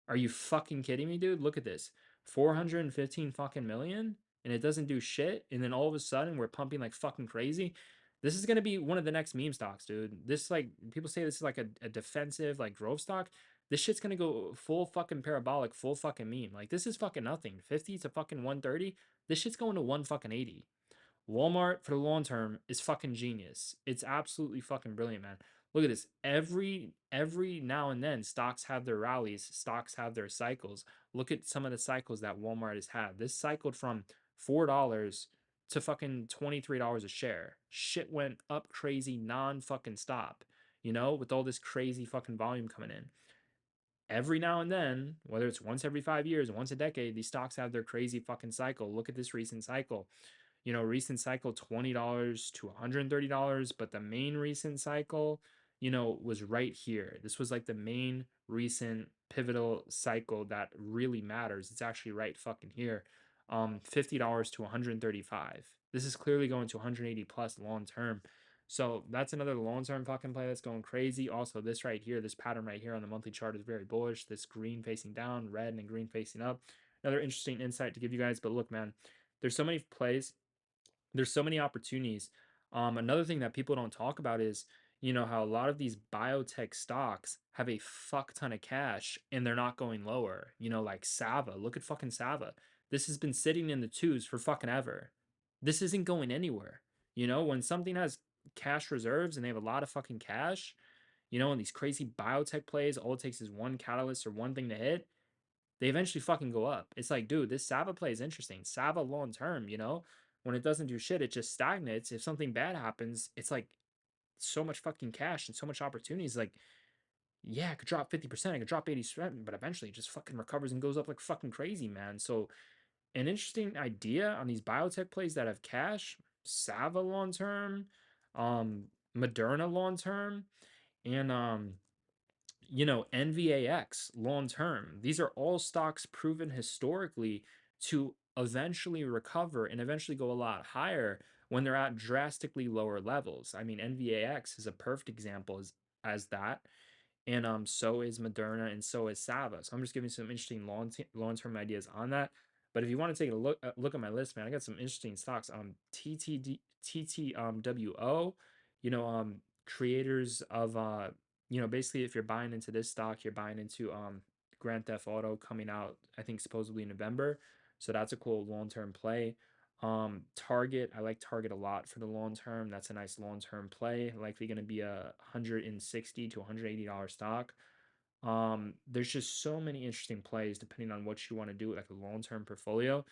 Are you fucking kidding me, dude? Look at this. 415 fucking million, and it doesn't do shit. And then all of a sudden we're pumping like fucking crazy. This is gonna be one of the next meme stocks, dude. This, like, people say this is like a defensive like growth stock. This shit's gonna go full fucking parabolic, full fucking meme. Like, this is fucking nothing. 50 to fucking 130. This shit's going to 1 fucking 80. Walmart for the long term is fucking genius. It's absolutely fucking brilliant, man. Look at this. Every now and then, stocks have their rallies, stocks have their cycles. Look at some of the cycles that Walmart has had. This cycled from $4 to fucking $23 a share. Shit went up crazy non fucking stop, with all this crazy fucking volume coming in. Every now and then, whether it's once every 5 years, once a decade, these stocks have their crazy fucking cycle. Look at this recent cycle. Recent cycle $20 to $130, but the main recent cycle, was right here. This was like the main recent pivotal cycle that really matters. It's actually right fucking here. $50 to 135. This is clearly going to 180 plus long term. So that's another long term fucking play that's going crazy. Also, this right here, this pattern right here on the monthly chart is very bullish. This green facing down, red and green facing up. Another interesting insight to give you guys. But look, man, there's so many plays, there's so many opportunities. Another thing that people don't talk about is, how a lot of these biotech stocks have a fuck ton of cash and they're not going lower. Like Sava. Look at fucking Sava. This has been sitting in the twos for fucking ever. This isn't going anywhere. When something has cash reserves and they have a lot of fucking cash, and these crazy biotech plays, all it takes is one catalyst or one thing to hit, they eventually fucking go up. It's like, dude, this Sava play is interesting. Sava long term, when it doesn't do shit, it just stagnates. If something bad happens, it's like so much fucking cash and so much opportunities. Like, yeah, it could drop 50%, it could drop 80%, but eventually it just fucking recovers and goes up like fucking crazy, man. So, an interesting idea on these biotech plays that have cash: Sava long term, um, Moderna long term, and NVAX long term. These are all stocks proven historically to eventually recover and eventually go a lot higher when they're at drastically lower levels. I mean, NVAX is a perfect example as that. And so is Moderna and so is Sava. So I'm just giving some interesting long-term ideas on that. But if you want to take a look at my list, man, I got some interesting stocks. TTWO, creators of basically, if you're buying into this stock, you're buying into Grand Theft Auto coming out, I think supposedly in November. So that's a cool long-term play. Target, I like Target a lot for the long term. That's a nice long-term play. Likely going to be a $160 to $180 stock. There's just so many interesting plays depending on what you want to do with like a long-term portfolio.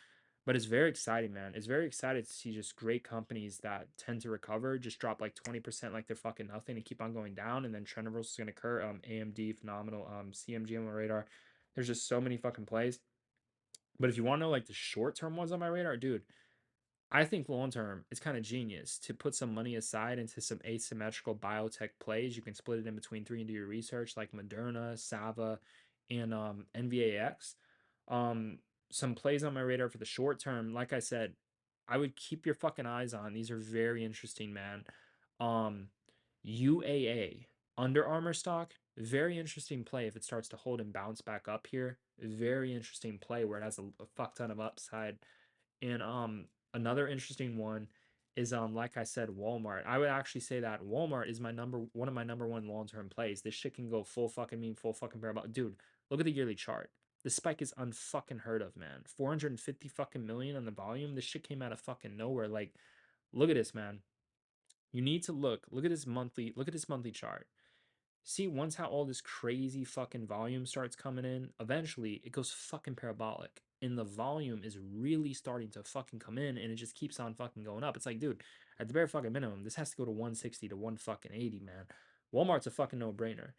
But it's very exciting, man. It's very exciting to see just great companies that tend to recover, just drop like 20% like they're fucking nothing and keep on going down. And then trend reversal is going to occur. AMD, phenomenal. CMG on my radar. There's just so many fucking plays. But if you want to know like the short term ones on my radar, dude, I think long term, it's kind of genius to put some money aside into some asymmetrical biotech plays. You can split it in between three and do your research, like Moderna, Sava, and NVAX. Um, some plays on my radar for the short term. Like I said, I would keep your fucking eyes on. These are very interesting, man. Um, UAA, Under Armour stock, very interesting play if it starts to hold and bounce back up here. Very interesting play where it has a fuck ton of upside. And another interesting one is like I said, Walmart. I would actually say that Walmart is one of my number one long-term plays. This shit can go full fucking mean, full fucking parabolic. Dude, look at the yearly chart. The spike is unfucking heard of, man. 450 fucking million on the volume. This shit came out of fucking nowhere. Like, look at this, man. You need to look at this monthly chart. See, once how all this crazy fucking volume starts coming in, eventually it goes fucking parabolic. And the volume is really starting to fucking come in and it just keeps on fucking going up. It's like, dude, at the bare fucking minimum, this has to go to 160 to 1 fucking 80, man. Walmart's a fucking no-brainer.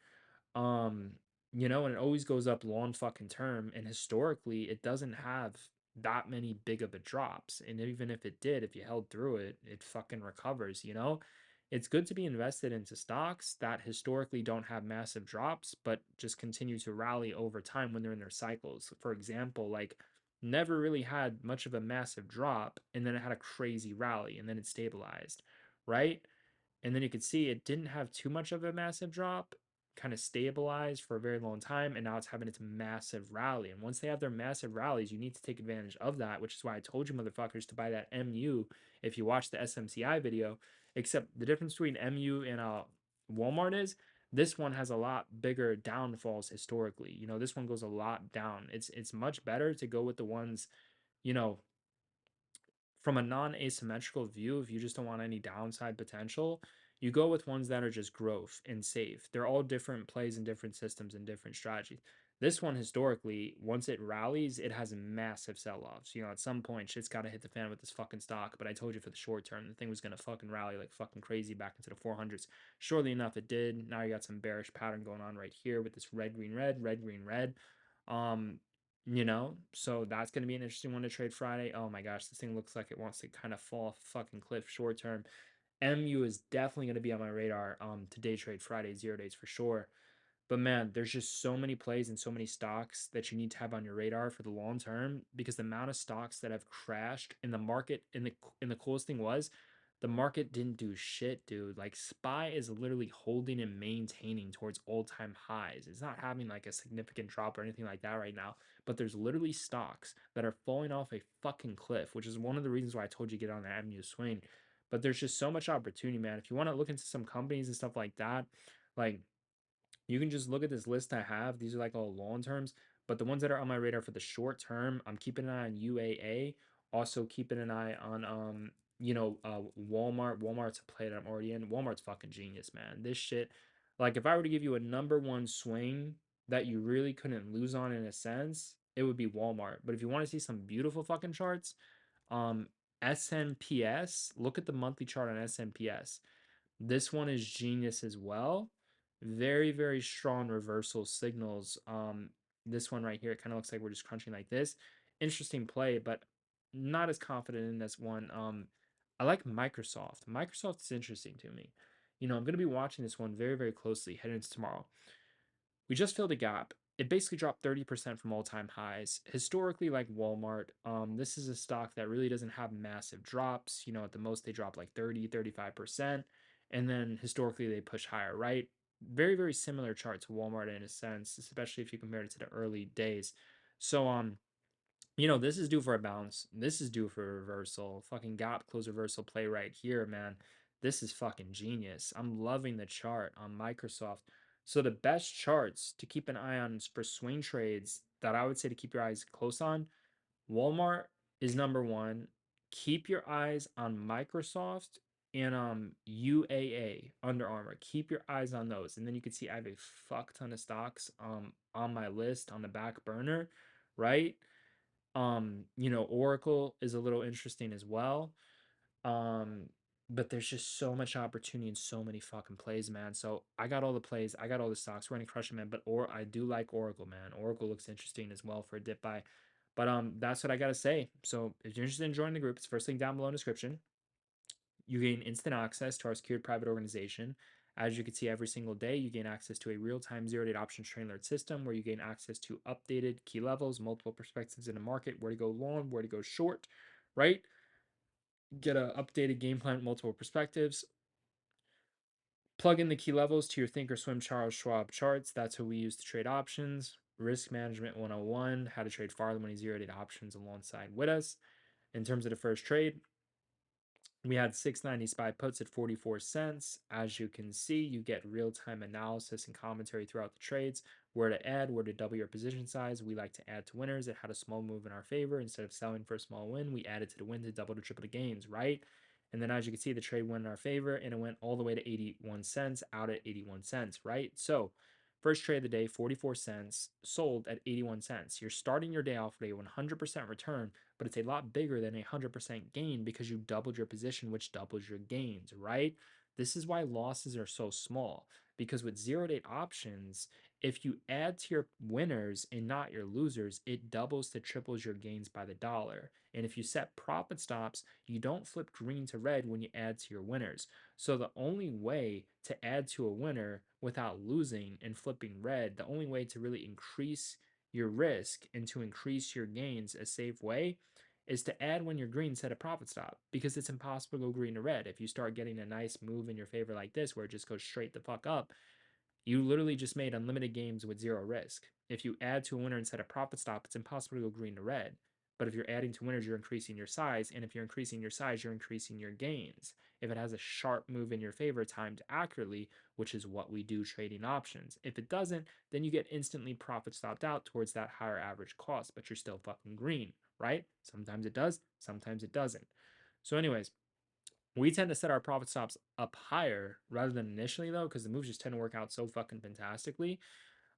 Um, and it always goes up long fucking term. And historically, it doesn't have that many big of a drops. And even if it did, if you held through it, it fucking recovers. It's good to be invested into stocks that historically don't have massive drops, but just continue to rally over time when they're in their cycles. For example, like never really had much of a massive drop, and then it had a crazy rally, and then it stabilized, right? And then you could see it didn't have too much of a massive drop, kind of stabilized for a very long time, and now it's having its massive rally. And once they have their massive rallies, you need to take advantage of that, which is why I told you motherfuckers to buy that MU if you watch the SMCI video. Except the difference between MU and Walmart is this one has a lot bigger downfalls historically. This one goes a lot down. It's much better to go with the ones, you know, from a non-asymmetrical view, if you just don't want any downside potential, you go with ones that are just growth and safe. They're all different plays and different systems and different strategies. This one, historically, once it rallies, it has massive sell-offs. At some point, shit's got to hit the fan with this fucking stock. But I told you for the short term, the thing was going to fucking rally like fucking crazy back into the 400s. Surely enough, it did. Now you got some bearish pattern going on right here with this red, green, red, red, green, red. Um, so that's going to be an interesting one to trade Friday. Oh my gosh, this thing looks like it wants to kind of fall off a fucking cliff short term. MU is definitely going to be on my radar to day trade Friday, 0 days for sure. But man, there's just so many plays and so many stocks that you need to have on your radar for the long term, because the amount of stocks that have crashed in the market, and the coolest thing was the market didn't do shit, dude. Like SPY is literally holding and maintaining towards all-time highs. It's not having like a significant drop or anything like that right now, but there's literally stocks that are falling off a fucking cliff, which is one of the reasons why I told you get on the avenue swing. But there's just so much opportunity, man. If you want to look into some companies and stuff like that, like you can just look at this list I have. These are like all long terms, but the ones that are on my radar for the short term, I'm keeping an eye on UAA. Also keeping an eye on Walmart. Walmart's a play that I'm already in. Walmart's fucking genius, man. This shit, like if I were to give you a number one swing that you really couldn't lose on in a sense, it would be Walmart. But if you want to see some beautiful fucking charts, um SNPS, look at the monthly chart on SNPS. This one is genius as well. Very, very strong reversal signals. This one right here, it kind of looks like we're just crunching like this. Interesting play, but not as confident in this one. I like Microsoft. Microsoft is interesting to me. I'm going to be watching this one very, very closely heading into tomorrow. We just filled a gap. It basically dropped 30% from all-time highs. Historically, like Walmart, this is a stock that really doesn't have massive drops. At the most, they drop like 30, 35%. And then historically, they push higher, right? Very, very similar chart to Walmart in a sense, especially if you compare it to the early days. So, this is due for a bounce. This is due for a reversal. Fucking gap close reversal play right here, man. This is fucking genius. I'm loving the chart on Microsoft. So the best charts to keep an eye on for swing trades that I would say to keep your eyes close on, Walmart is number one. Keep your eyes on Microsoft and UAA, Under Armour. Keep your eyes on those. And then you can see I have a fuck ton of stocks on my list on the back burner, right? Oracle is a little interesting as well. Um, but there's just so much opportunity and so many fucking plays, man. So I got all the plays, I got all the stocks. We're gonna crush them, man. But I do like Oracle, man. Oracle looks interesting as well for a dip buy. But that's what I gotta say. So if you're interested in joining the group, it's first link down below in the description. You gain instant access to our secured private organization. As you can see, every single day, you gain access to a real-time zero-day options trading alert system where you gain access to updated key levels, multiple perspectives in the market, where to go long, where to go short, right? Get an updated game plan with multiple perspectives. Plug in the key levels to your Thinkorswim Charles Schwab charts. That's what we use to trade options. Risk Management 101, how to trade farther money zero-day options alongside with us. In terms of the first trade, we had 690 SPY puts at 44 cents. As you can see, you get real-time analysis and commentary throughout the trades, where to add, where to double your position size. We like to add to winners. It had a small move in our favor. Instead of selling for a small win, we added to the win to double to triple the gains, right? And then as you can see, the trade went in our favor and it went all the way to 81 cents, out at 81 cents, right? So first trade of the day, 44 cents, sold at 81 cents. You're starting your day off with a 100% return, but it's a lot bigger than a 100% gain because you doubled your position, which doubles your gains, right? This is why losses are so small, because with zero date options, if you add to your winners and not your losers, it doubles to triples your gains by the dollar. And if you set profit stops, you don't flip green to red when you add to your winners. So the only way to add to a winner without losing and flipping red, the only way to really increase your risk and to increase your gains a safe way is to add when you're green, set a profit stop, because it's impossible to go green to red. If you start getting a nice move in your favor like this, where it just goes straight the fuck up, you literally just made unlimited games with zero risk. If you add to a winner and set a profit stop, it's impossible to go green to red. But if you're adding to winners, you're increasing your size. And if you're increasing your size, you're increasing your gains. If it has a sharp move in your favor timed accurately, which is what we do trading options. If it doesn't, then you get instantly profit stopped out towards that higher average cost, but you're still fucking green, right? Sometimes it does, sometimes it doesn't. So, anyways, we tend to set our profit stops up higher rather than initially, though, because the moves just tend to work out so fucking fantastically.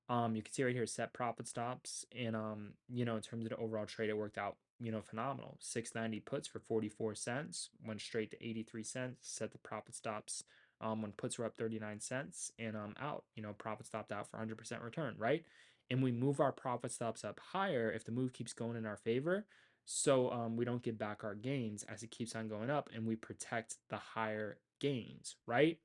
You can see right here, set profit stops, and in terms of the overall trade, it worked out, phenomenal. 690 puts for 44 cents, went straight to 83 cents, set the profit stops when puts were up 39 cents, and out, profit stopped out for 100% return, right? And we move our profit stops up higher if the move keeps going in our favor. So we don't give back our gains as it keeps on going up, and we protect the higher gains, right?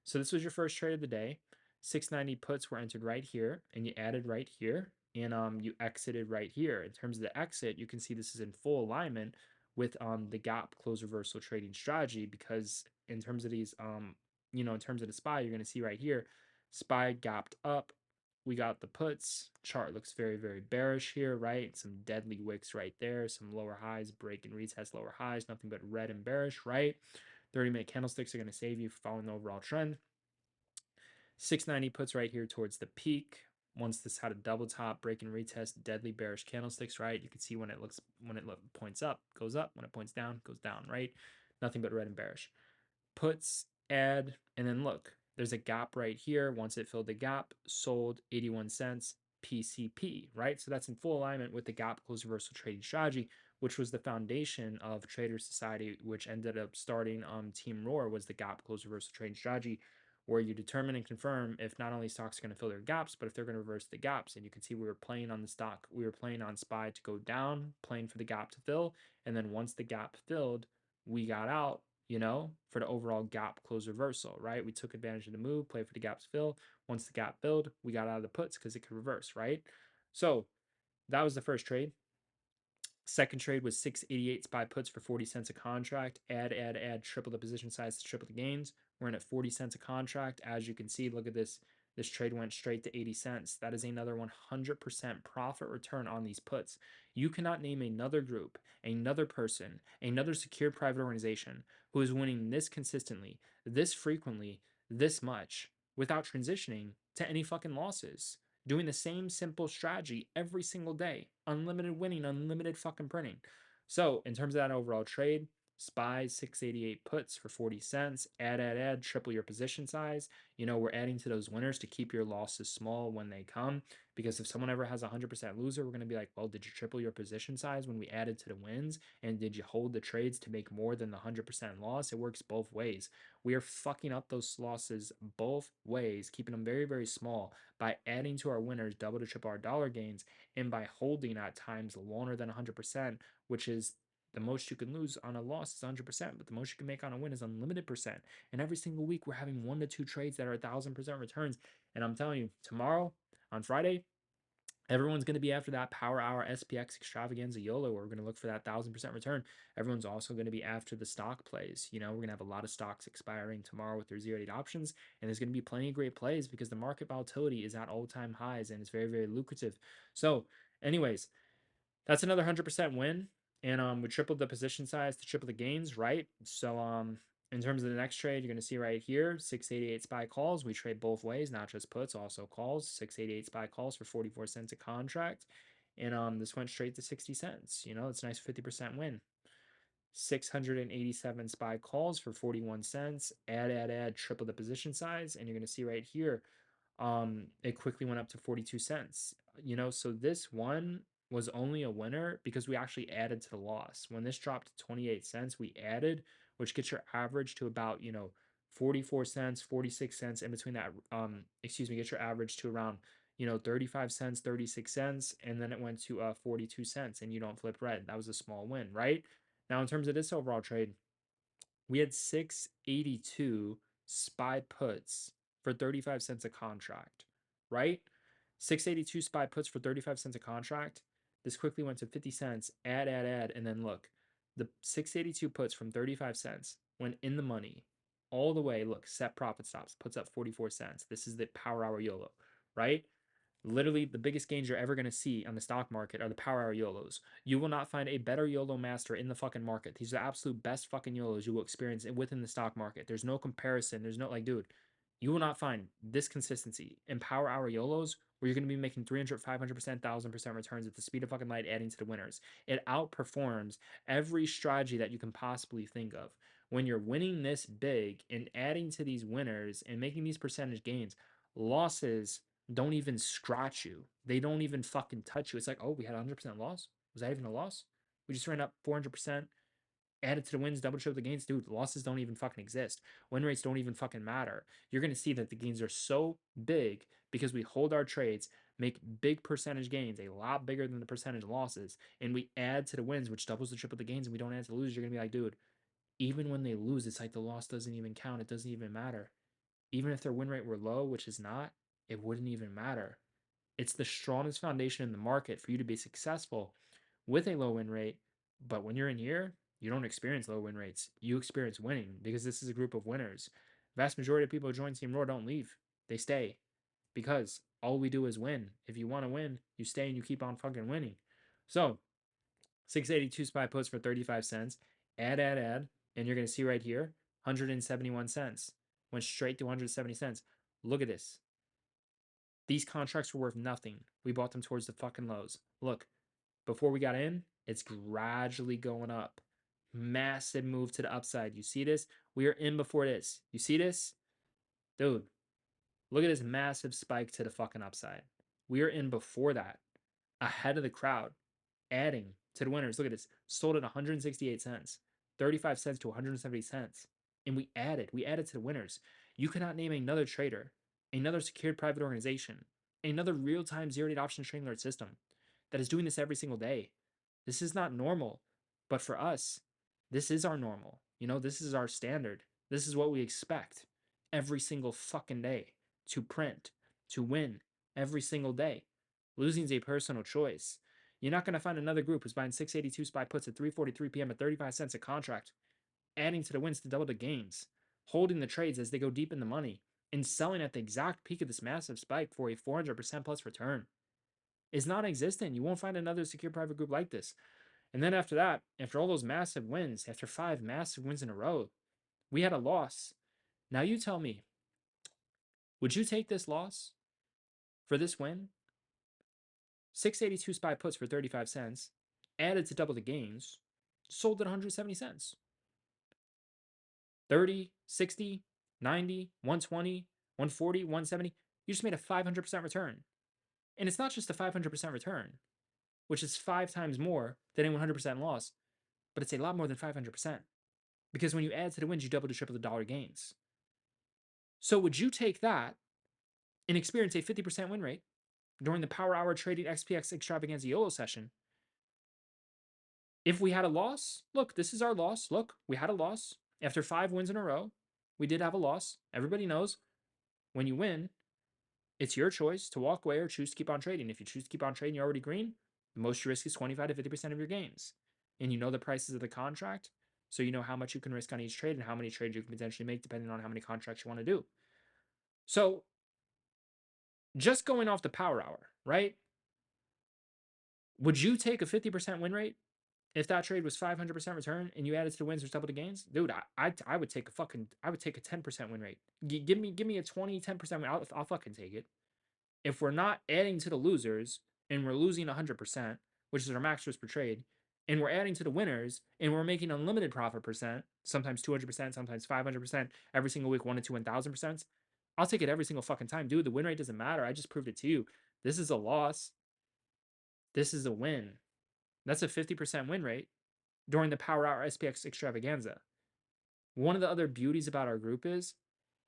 So this was your first trade of the day. 690 puts were entered right here, and you added right here, and you exited right here. In terms of the exit, you can see this is in full alignment with the gap close reversal trading strategy, because in terms of these in terms of the SPY, you're going to see right here, SPY gapped up. We got the puts. Chart looks very, very bearish here, right? Some deadly wicks right there, some lower highs, break and retest lower highs, nothing but red and bearish, right? 30-minute candlesticks are going to save you for following the overall trend. 690 puts right here towards the peak. Once this had a double top, break and retest, deadly bearish candlesticks, right? You can see when it points up, goes up. When it points down, goes down, right? Nothing but red and bearish. Puts, add, and then look, there's a gap right here. Once it filled the gap, sold 81 cents, PCP, right? So that's in full alignment with the gap close reversal trading strategy, which was the foundation of Trader Society, which ended up starting Team Roar, was the gap close reversal trading strategy, where you determine and confirm if not only stocks are going to fill their gaps, but if they're going to reverse the gaps. And you can see we were playing on the stock, we were playing on SPY to go down, playing for the gap to fill. And then once the gap filled, we got out, for the overall gap close reversal, right? We took advantage of the move, played for the gaps fill. Once the gap filled, we got out of the puts because it could reverse, right? So that was the first trade. Second trade was 688 SPY puts for 40 cents a contract. Add, triple the position size to triple the gains. We're in at 40 cents a contract. As you can see, look at this. This trade went straight to 80 cents. That is another 100% profit return on these puts. You cannot name another group, another person, another secure private organization who is winning this consistently, this frequently, this much without transitioning to any fucking losses, doing the same simple strategy every single day, unlimited winning, unlimited fucking printing. So in terms of that overall trade, SPY 688 puts for 40 cents. Add, triple your position size. We're adding to those winners to keep your losses small when they come. Because if someone ever has a 100% loser, we're going to be like, well, did you triple your position size when we added to the wins? And did you hold the trades to make more than the 100% loss? It works both ways. We are fucking up those losses both ways, keeping them very, very small by adding to our winners double to triple our dollar gains and by holding at times longer than 100%, which is the most you can lose on a loss is 100%, but the most you can make on a win is unlimited percent. And every single week, we're having 1 to 2 trades that are 1,000% returns. And I'm telling you, tomorrow on Friday, everyone's going to be after that power hour SPX extravaganza YOLO, where we're going to look for that 1,000% return. Everyone's also going to be after the stock plays. We're going to have a lot of stocks expiring tomorrow with their 0 to 8 options. And there's going to be plenty of great plays because the market volatility is at all time highs and it's very, very lucrative. So, anyways, that's another 100% win. And we tripled the position size to triple the gains, right? So in terms of the next trade, you're going to see right here, 688 SPY calls. We trade both ways, not just puts, also calls. 688 SPY calls for 44 cents a contract. And this went straight to 60 cents. It's a nice 50% win. 687 SPY calls for 41 cents. Add, triple the position size. And you're going to see right here, it quickly went up to 42 cents. So this one was only a winner because we actually added to the loss. When this dropped to 28 cents, we added, which gets your average to about, 44 cents, 46 cents in between that. Get your average to around, 35 cents, 36 cents, and then it went to 42 cents and you don't flip red. That was a small win, right? Now, in terms of this overall trade, we had 682 SPY puts for 35 cents a contract, right? 682 SPY puts for 35 cents a contract. This quickly went to 50 cents, add, and then look, the 682 puts from 35 cents went in the money all the way. Look, set profit stops, puts up 44 cents. This is the power hour YOLO, right? Literally, the biggest gains you're ever going to see on the stock market are the power hour YOLOs. You will not find a better YOLO master in the fucking market. These are the absolute best fucking YOLOs you will experience within the stock market. There's no comparison. There's no, dude, you will not find this consistency in power hour YOLOs where you're going to be making 300, 500%, 1,000% returns at the speed of fucking light, adding to the winners. It outperforms every strategy that you can possibly think of. When you're winning this big and adding to these winners and making these percentage gains, losses don't even scratch you. They don't even fucking touch you. It's like, oh, we had 100% loss. Was that even a loss? We just ran up 400%, added to the wins, double triple the gains. Dude, losses don't even fucking exist. Win rates don't even fucking matter. You're going to see that the gains are so big because we hold our trades, make big percentage gains, a lot bigger than the percentage losses, and we add to the wins, which doubles the triple the gains, and we don't add to the losers. You're going to be like, dude, even when they lose, it's like the loss doesn't even count. It doesn't even matter. Even if their win rate were low, which is not, it wouldn't even matter. It's the strongest foundation in the market for you to be successful with a low win rate. But when you're in here, you don't experience low win rates. You experience winning because this is a group of winners. Vast majority of people who join Team Roar don't leave. They stay because all we do is win. If you want to win, you stay and you keep on fucking winning. So 682 SPY puts for 35 cents. Add. And you're going to see right here, 171 cents. Went straight to 170 cents. Look at this. These contracts were worth nothing. We bought them towards the fucking lows. Look, before we got in, it's gradually going up. Massive move to the upside. You see this? We are in before this. You see this? Dude, look at this massive spike to the fucking upside. We are in before that. Ahead of the crowd. Adding to the winners. Look at this. Sold at 168 cents. 35 cents to 170 cents. And we added. We added to the winners. You cannot name another trader, another secured private organization, another real-time zero-day options trading alert system that is doing this every single day. This is not normal. But for us, this is our normal. This is our standard. This is what we expect every single fucking day to print, to win every single day. Losing is a personal choice. You're not going to find another group who's buying 682 SPY puts at 3:43 p.m. at 35 cents a contract, adding to the wins to double the gains, holding the trades as they go deep in the money, and selling at the exact peak of this massive spike for a 400% plus return. Is non-existent. You won't find another secure private group like this. And then after that, after all those massive wins, after 5 massive wins in a row, we had a loss. Now you tell me, would you take this loss for this win? 682 SPY puts for 35 cents, added to double the gains, sold at 170 cents. 30, 60, 90, 120, 140, 170. You just made a 500% return. And it's not just a 500% return, which is 5 times more than a 100% loss, but it's a lot more than 500%. Because when you add to the wins, you double to triple the dollar gains. So would you take that and experience a 50% win rate during the Power Hour Trading XPX Extravaganza YOLO session? If we had a loss, look, this is our loss. Look, we had a loss. After 5 wins in a row, we did have a loss. Everybody knows when you win, it's your choice to walk away or choose to keep on trading. If you choose to keep on trading, you're already green. The most you risk is 25 to 50% of your gains. And you know the prices of the contract, so you know how much you can risk on each trade and how many trades you can potentially make depending on how many contracts you want to do. So just going off the Power Hour, right? Would you take a 50% win rate if that trade was 500% return and you added to the wins or double the gains? Dude, I would take a 10% win rate. Give me a 20, 10% win. I'll fucking take it. If we're not adding to the losers and we're losing 100%, which is our max risk per trade, and we're adding to the winners and we're making unlimited profit percent, sometimes 200%, sometimes 500%, every single week, 1 to 2, 1000%, I'll take it every single fucking time. Dude, the win rate doesn't matter. I just proved it to you. This is a loss. This is a win. That's a 50% win rate during the Power Hour SPX Extravaganza. One of the other beauties about our group is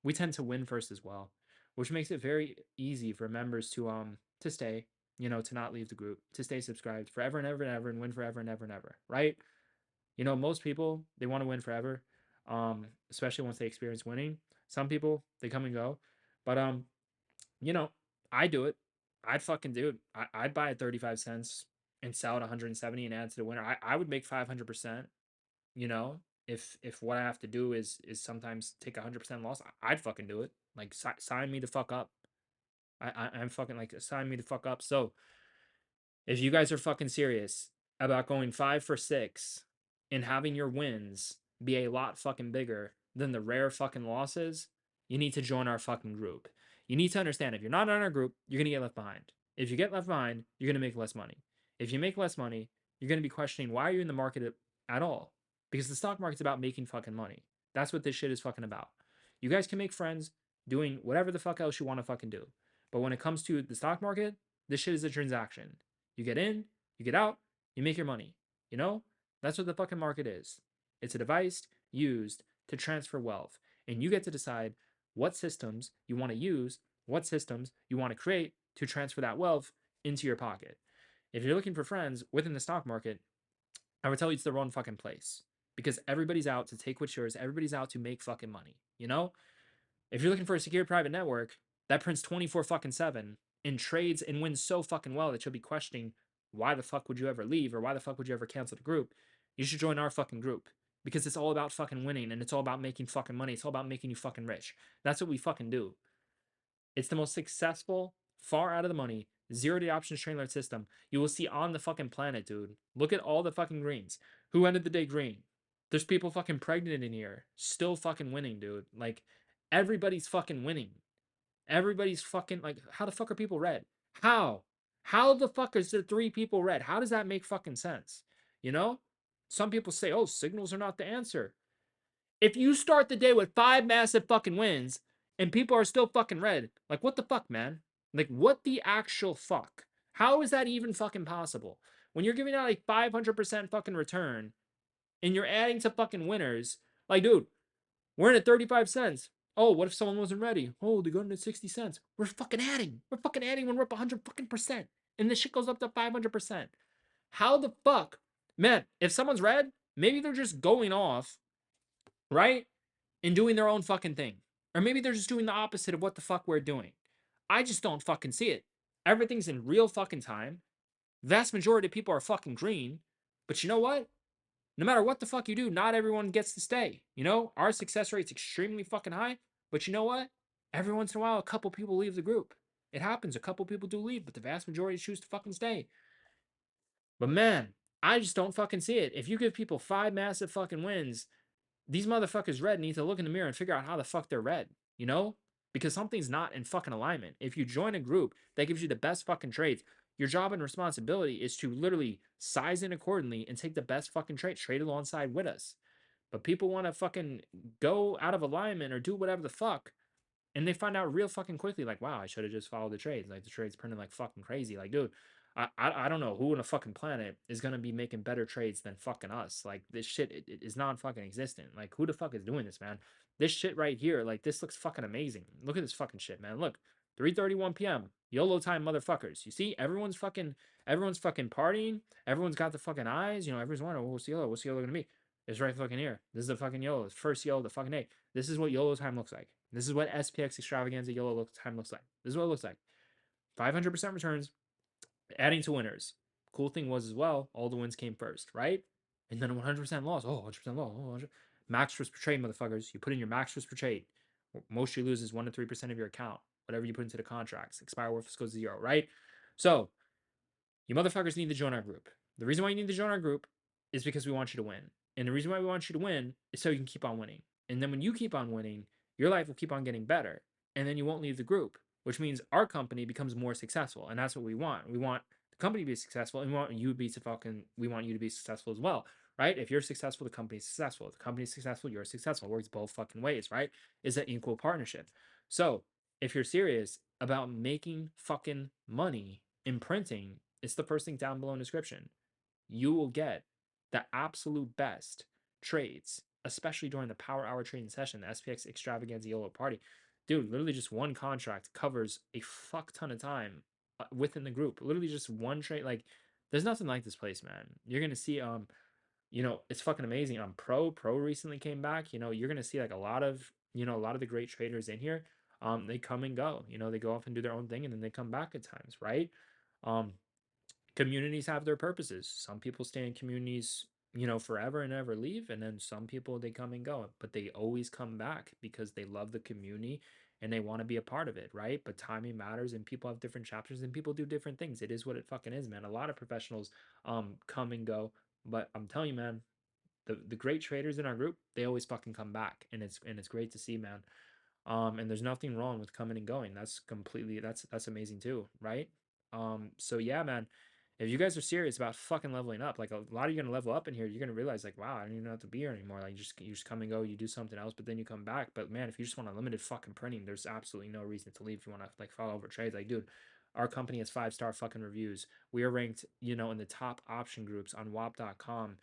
we tend to win first as well, which makes it very easy for members to stay, to not leave the group, to stay subscribed forever and ever and ever and win forever and ever and ever, right? Most people, they want to win forever, especially once they experience winning. Some people, they come and go. But I do it. I'd fucking do it. I'd buy at 35 cents and sell at 170 and add to the winner. I would make 500%, you know, if what I have to do is sometimes take 100% loss. I'd fucking do it. Like sign me the fuck up. I'm fucking like sign me the fuck up. So if you guys are fucking serious about going 5 for 6 and having your wins be a lot fucking bigger than the rare fucking losses, you need to join our fucking group. You need to understand if you're not in our group, you're gonna get left behind. If you get left behind, you're gonna make less money. If you make less money, you're gonna be questioning why are you in the market at all? Because the stock market's about making fucking money. That's what this shit is fucking about. You guys can make friends doing whatever the fuck else you want to fucking do. But when it comes to the stock market, this shit is a transaction. You get in, you get out, you make your money. You know? That's what the fucking market is. It's a device used to transfer wealth. And you get to decide what systems you want to use, what systems you want to create to transfer that wealth into your pocket. If you're looking for friends within the stock market, I would tell you it's the wrong fucking place. Because everybody's out to take what's yours. Everybody's out to make fucking money. You know? If you're looking for a secure private network that prints 24 fucking 7 and trades and wins so fucking well that you'll be questioning why the fuck would you ever leave or why the fuck would you ever cancel the group, you should join our fucking group because it's all about fucking winning and it's all about making fucking money. It's all about making you fucking rich. That's what we fucking do. It's the most successful, far out of the money, zero-day options train alert system you will see on the fucking planet, dude. Look at all the fucking greens. Who ended the day green? There's people fucking pregnant in here, still fucking winning, dude. Like, everybody's fucking winning. Everybody's fucking, like, how the fuck are people red? How? How the fuck is there 3 people red? How does that make fucking sense? You know? Some people say, oh, signals are not the answer. If you start the day with 5 massive fucking wins and people are still fucking red, like, what the fuck, man? Like, what the actual fuck? How is that even fucking possible? When you're giving out a 500% fucking return and you're adding to fucking winners, like, dude, we're in at 35 cents. Oh, what if someone wasn't ready? Oh, they got in at 60 cents. We're fucking adding. We're fucking adding when we're up 100 fucking percent. And this shit goes up to 500%. How the fuck? Man, if someone's red, maybe they're just going off, right? And doing their own fucking thing. Or maybe they're just doing the opposite of what the fuck we're doing. I just don't fucking see it. Everything's in real fucking time. Vast majority of people are fucking green. But you know what? No matter what the fuck you do, not everyone gets to stay. You know, our success rate's extremely fucking high. But you know what? Every once in a while, a couple people leave the group. It happens. A couple people do leave, but the vast majority choose to fucking stay. But man, I just don't fucking see it. If you give people 5 massive fucking wins, these motherfuckers red need to look in the mirror and figure out how the fuck they're red, you know? Because something's not in fucking alignment. If you join a group that gives you the best fucking trades, your job and responsibility is to literally size in accordingly and take the best fucking trade alongside with us. But people want to fucking go out of alignment or do whatever the fuck. And they find out real fucking quickly, like, wow, I should have just followed the trades. Like the trades printing like fucking crazy. Like, dude, I don't know who on a fucking planet is gonna be making better trades than fucking us. Like this shit it is non fucking existent. Like who the fuck is doing this, man? This shit right here, like this looks fucking amazing. Look at this fucking shit, man. Look, 3:31 p.m. YOLO time, motherfuckers. You see, everyone's fucking partying. Everyone's got the fucking eyes. You know, everyone's wondering, well, what's YOLO? What's YOLO gonna be? It's right fucking here. This is the fucking YOLO. It's first YOLO, the fucking day. This is what YOLO time looks like. This is what SPX extravaganza YOLO time looks like. This is what it looks like. 500% returns, adding to winners. Cool thing was as well, all the wins came first, right? And then 100% loss. Oh, 100% loss. Oh, 100. Max risk per trade, motherfuckers. You put in your max risk per trade. Most you lose is 1 to 3% of your account. Whatever you put into the contracts. Expire worthless goes to zero, right? So you motherfuckers need to join our group. The reason why you need to join our group is because we want you to win. And the reason why we want you to win is so you can keep on winning. And then when you keep on winning, your life will keep on getting better. And then you won't leave the group, which means our company becomes more successful. And that's what we want. We want the company to be successful, and we want you to be successful as well. Right? If you're successful, the company's successful. If the company's successful, you're successful. It works both fucking ways, right? It's an equal partnership. So if you're serious about making fucking money in printing, it's the first thing down below in the description. You will get the absolute best trades, especially during the power hour trading session, the SPX extravaganza YOLO party. Dude, literally just one contract covers a fuck ton of time within the group. Literally just one trade. Like, there's nothing like this place, man. You're gonna see it's fucking amazing. Pro recently came back. You're gonna see like a lot of the great traders in here. They come and go. They go off and do their own thing and then they come back at times, right? Um, Communities have their purposes. Some people stay in communities, forever and never leave, and then some people they come and go, but they always come back because they love the community and they want to be a part of it, right? But timing matters, and people have different chapters, and people do different things. It is what it fucking is, man. A lot of professionals come and go, but I'm telling you, man, the great traders in our group, they always fucking come back, and it's great to see, man. And there's nothing wrong with coming and going. That's amazing too, right? So yeah, man, if you guys are serious about fucking leveling up, like a lot of you are gonna level up in here, you're gonna realize like, wow, I don't even have to be here anymore. Like you just come and go, you do something else, but then you come back. But man, if you just want unlimited fucking printing, there's absolutely no reason to leave. If you want to like follow over trades, like dude, our company has 5-star fucking reviews. We are ranked, in the top option groups on WAP.com.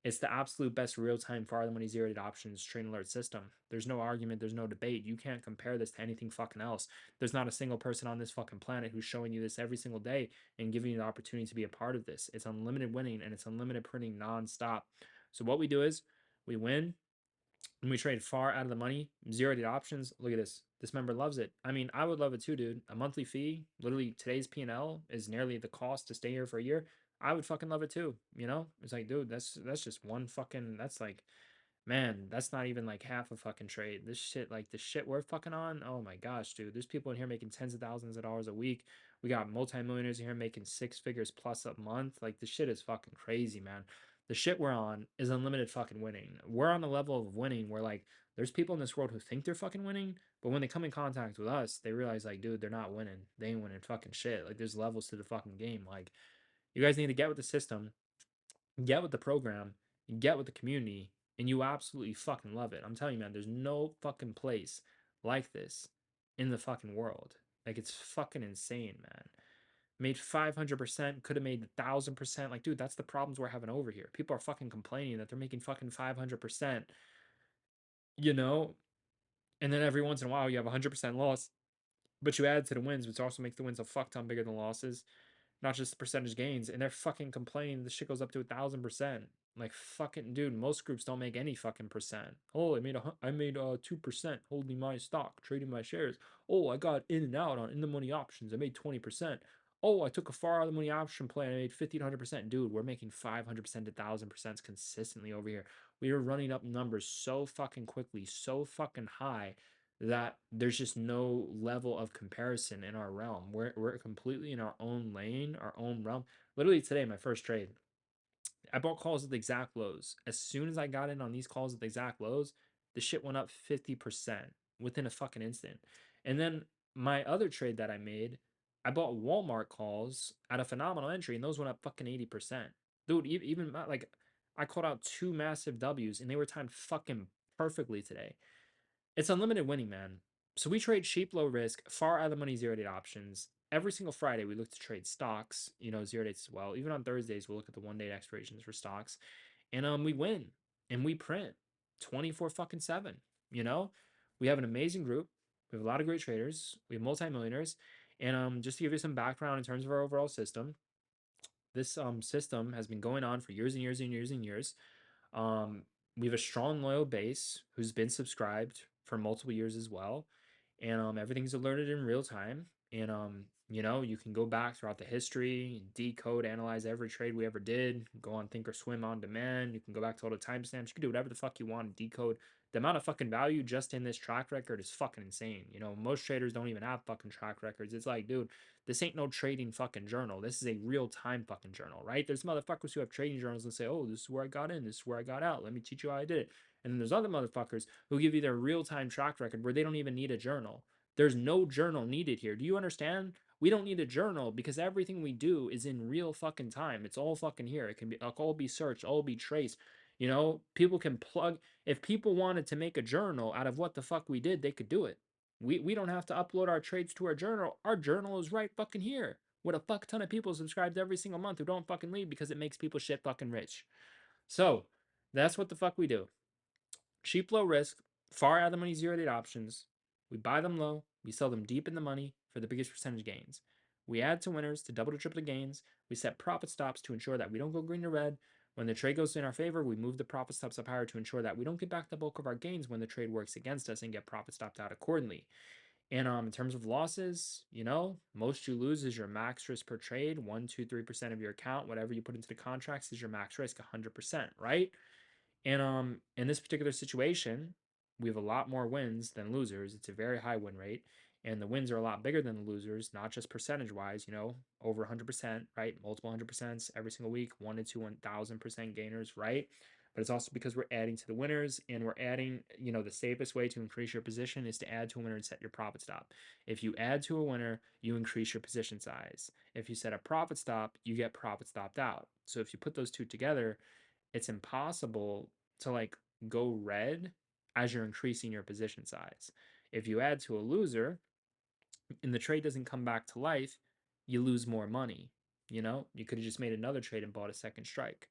It's the absolute best real-time far the money zero-day options train alert system. There's no argument, there's no debate. You can't compare this to anything fucking else. There's not a single person on this fucking planet who's showing you this every single day and giving you the opportunity to be a part of this. It's unlimited winning and it's unlimited printing non-stop. So what we do is we win, and we trade far out of the money, zero day options. Look at this. This member loves it. I mean, I would love it too, dude. A monthly fee, literally today's P&L is nearly the cost to stay here for a year. I would fucking love it too. It's like, dude, that's just one fucking. That's like, man, that's not even like half a fucking trade. This shit, like the shit we're fucking on. Oh my gosh, dude. There's people in here making tens of thousands of dollars a week. We got multimillionaires in here making 6 figures plus a month. Like the shit is fucking crazy, man. The shit we're on is unlimited fucking winning. We're on the level of winning where like there's people in this world who think they're fucking winning, but when they come in contact with us, they realize like, dude, they're not winning. They ain't winning fucking shit. Like there's levels to the fucking game. Like you guys need to get with the system, get with the program, get with the community, and you absolutely fucking love it. I'm telling you, man, there's no fucking place like this in the fucking world. Like it's fucking insane, man. Made 500%, could have made 1,000%. Like, dude, that's the problems we're having over here. People are fucking complaining that they're making fucking 500%, you know? And then every once in a while you have 100% loss, but you add to the wins, which also makes the wins a fuck ton bigger than losses, not just the percentage gains. And they're fucking complaining the shit goes up to 1,000%. Like fucking dude, most groups don't make any fucking percent. Oh, I made 2% holding my stock, trading my shares. Oh, I got in and out on in the money options. I made 20%. Oh, I took a far out of the money option play and I made 1,500%. Dude, we're making 500% to 1,000% consistently over here. We are running up numbers so fucking quickly, so fucking high that there's just no level of comparison in our realm. We're completely in our own lane, our own realm. Literally today, my first trade, I bought calls at the exact lows. As soon as I got in on these calls at the exact lows, the shit went up 50% within a fucking instant. And then my other trade that I made, I bought Walmart calls at a phenomenal entry, and those went up fucking 80%. Dude, even like I called out 2 massive W's and they were timed fucking perfectly today. It's unlimited winning, man. So we trade cheap, low risk, far out of the money zero date options. Every single Friday, we look to trade stocks, zero dates as well. Even on Thursdays, we'll look at the 1 day expirations for stocks. And we win and we print 24 fucking 7. You know, we have an amazing group. We have a lot of great traders. We have multimillionaires. And just to give you some background in terms of our overall system, this system has been going on for years and years and years and years. Um, we have a strong, loyal base who's been subscribed for multiple years as well. And everything's alerted in real time. And you can go back throughout the history, decode, analyze every trade we ever did, go on Thinkorswim on demand. You can go back to all the timestamps. You can do whatever the fuck you want to decode. The amount of fucking value just in this track record is fucking insane. Most traders don't even have fucking track records. It's like, dude, this ain't no trading fucking journal. This is a real time fucking journal, right? There's motherfuckers who have trading journals and say, oh, this is where I got in, this is where I got out. Let me teach you how I did it. And then there's other motherfuckers who give you their real time track record where they don't even need a journal. There's no journal needed here. Do you understand? We don't need a journal because everything we do is in real fucking time. It's all fucking here. It can be all be searched, all be traced. People can plug. If people wanted to make a journal out of what the fuck we did, they could do it. We don't have to upload our trades to our journal. Our journal is right fucking here. With a fuck ton of people subscribed every single month who don't fucking leave because it makes people shit fucking rich. So that's what the fuck we do. Cheap, low risk, far out of the money zero date options. We buy them low, we sell them deep in the money for the biggest percentage gains. We add to winners to double to triple the gains. We set profit stops to ensure that we don't go green to red. When the trade goes in our favor, we move the profit stops up higher to ensure that we don't get back the bulk of our gains when the trade works against us and get profit stopped out accordingly. And in terms of losses, most you lose is your max risk per trade, 1, 2, 3% of your account. Whatever you put into the contracts is your max risk, 100%, right? And in this particular situation, we have a lot more wins than losers. It's a very high win rate, and the wins are a lot bigger than the losers, not just percentage wise. Over 100%, right? Multiple 100% every single week, 1,000% gainers, right? But it's also because we're adding to the winners, and we're adding. The safest way to increase your position is to add to a winner and set your profit stop. If you add to a winner, you increase your position size. If you set a profit stop, you get profit stopped out. So if you put those two together, it's impossible to like go red as you're increasing your position size. If you add to a loser and the trade doesn't come back to life, you lose more money. You could have just made another trade and bought a second strike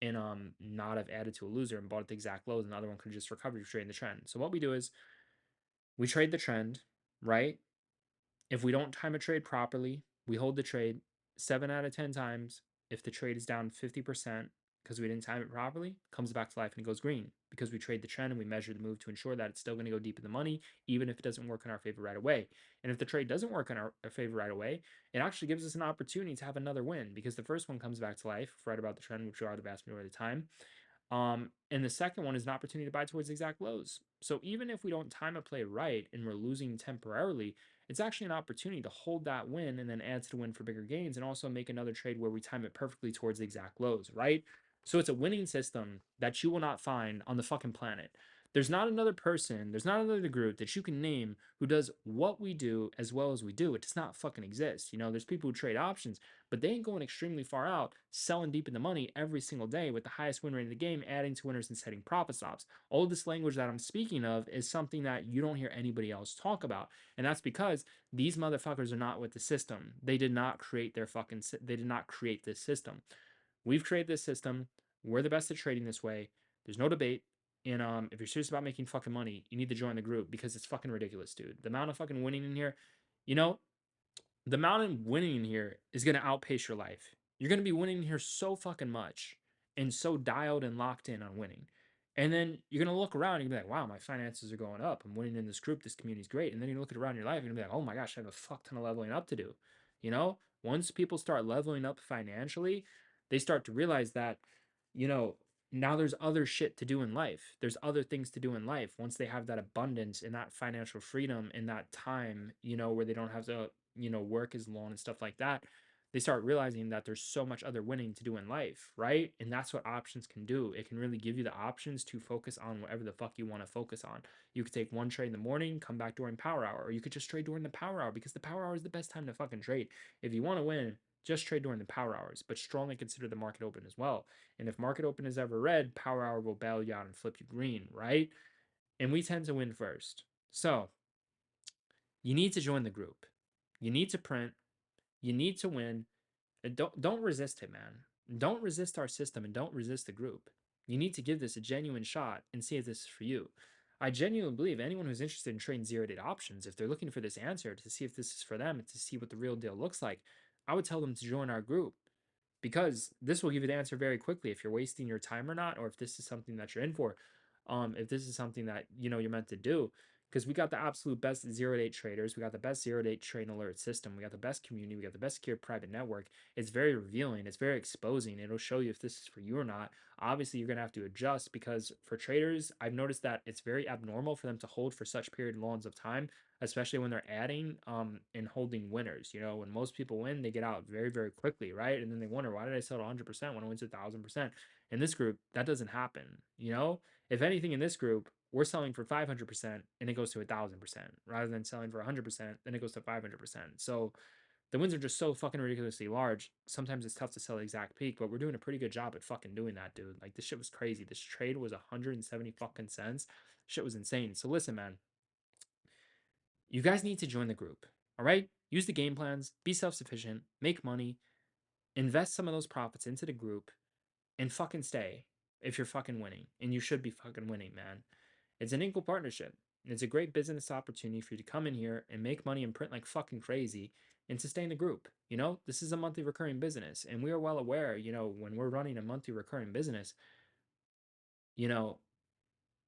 and not have added to a loser and bought at the exact lows, and the other one could have just recovered you trading the trend. So what we do is we trade the trend, right? If we don't time a trade properly, we hold the trade 7 out of 10 times. If the trade is down 50% because we didn't time it properly, comes back to life and it goes green because we trade the trend and we measure the move to ensure that it's still going to go deep in the money, even if it doesn't work in our favor right away. And if the trade doesn't work in our favor right away, it actually gives us an opportunity to have another win because the first one comes back to life right about the trend, which we are the vast majority of the time. And the second one is an opportunity to buy towards exact lows. So even if we don't time a play right and we're losing temporarily, it's actually an opportunity to hold that win and then add to the win for bigger gains and also make another trade where we time it perfectly towards the exact lows, right? So it's a winning system that you will not find on the fucking planet. There's not another person, there's not another group that you can name who does what we do as well as we do. It does not fucking exist. There's people who trade options, but they ain't going extremely far out, selling deep in the money every single day with the highest win rate in the game, adding to winners and setting profit stops. All of this language that I'm speaking of is something that you don't hear anybody else talk about. And that's because these motherfuckers are not with the system. They did not create they did not create this system. We've created this system. We're the best at trading this way. There's no debate. And if you're serious about making fucking money, you need to join the group because it's fucking ridiculous, dude. The amount of fucking winning in here, you know, the amount of winning in here is going to outpace your life. You're going to be winning here so fucking much and so dialed and locked in on winning. And then you're going to look around and you're going to be like, wow, my finances are going up. I'm winning in this group. This community is great. And then you look around your life and you're going to be like, oh my gosh, I have a fuck ton of leveling up to do. Once people start leveling up financially, they start to realize that, you know, now there's other shit to do in life. There's other things to do in life once they have that abundance and that financial freedom and that time, where they don't have to work as long and stuff like that. They start realizing that there's so much other winning to do in life, right? And that's what options can do. It can really give you the options to focus on whatever the fuck you want to focus on. You could take one trade in the morning, come back during power hour, or you could just trade during the power hour because the power hour is the best time to fucking trade. If you want to win, just trade during the power hours, but strongly consider the market open as well. And if market open is ever red, power hour will bail you out and flip you green, right? And we tend to win first. So you need to join the group. You need to print. You need to win. And don't resist it, man. Don't resist our system and don't resist the group. You need to give this a genuine shot and see if this is for you. I genuinely believe anyone who's interested in trading zero date options, if they're looking for this answer to see if this is for them and to see what the real deal looks like, I would tell them to join our group because this will give you the answer very quickly if you're wasting your time or not, or if this is something that you're in for. If this is something that you're meant to do, because we got the absolute best zero date traders, we got the best zero date trading alert system, we got the best community, we got the best secure private network. It's very revealing, it's very exposing. It'll show you if this is for you or not. Obviously, you're gonna have to adjust because for traders, I've noticed that it's very abnormal for them to hold for such period longs of time, especially when they're adding and holding winners. When most people win, they get out very, very quickly, right? And then they wonder, why did I sell 100% when it wins 1,000%? In this group, that doesn't happen. If anything, in this group, we're selling for 500% and it goes to 1,000% rather than selling for 100%, then it goes to 500%. So the wins are just so fucking ridiculously large. Sometimes it's tough to sell the exact peak, but we're doing a pretty good job at fucking doing that, dude. Like, this shit was crazy. This trade was 170 fucking cents. Shit was insane. So listen, man, you guys need to join the group. All right? Use the game plans, be self sufficient, make money, invest some of those profits into the group, and fucking stay if you're fucking winning. And you should be fucking winning, man. It's an equal partnership. It's a great business opportunity for you to come in here and make money and print like fucking crazy and sustain the group. This is a monthly recurring business. And we are well aware, when we're running a monthly recurring business, you know,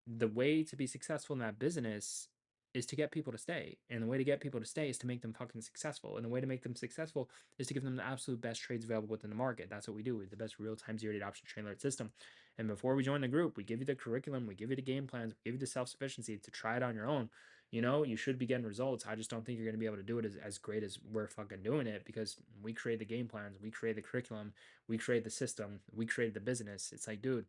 the way to be successful in that business is to get people to stay. And the way to get people to stay is to make them fucking successful. And the way to make them successful is to give them the absolute best trades available within the market. That's what we do with the best real-time zero-date option trade alert system. And before we join the group, we give you the curriculum, we give you the game plans, we give you the self-sufficiency to try it on your own. You should be getting results. I just don't think you're going to be able to do it as great as we're fucking doing it because we create the game plans, we create the curriculum, we create the system, we created the business. It's like, dude,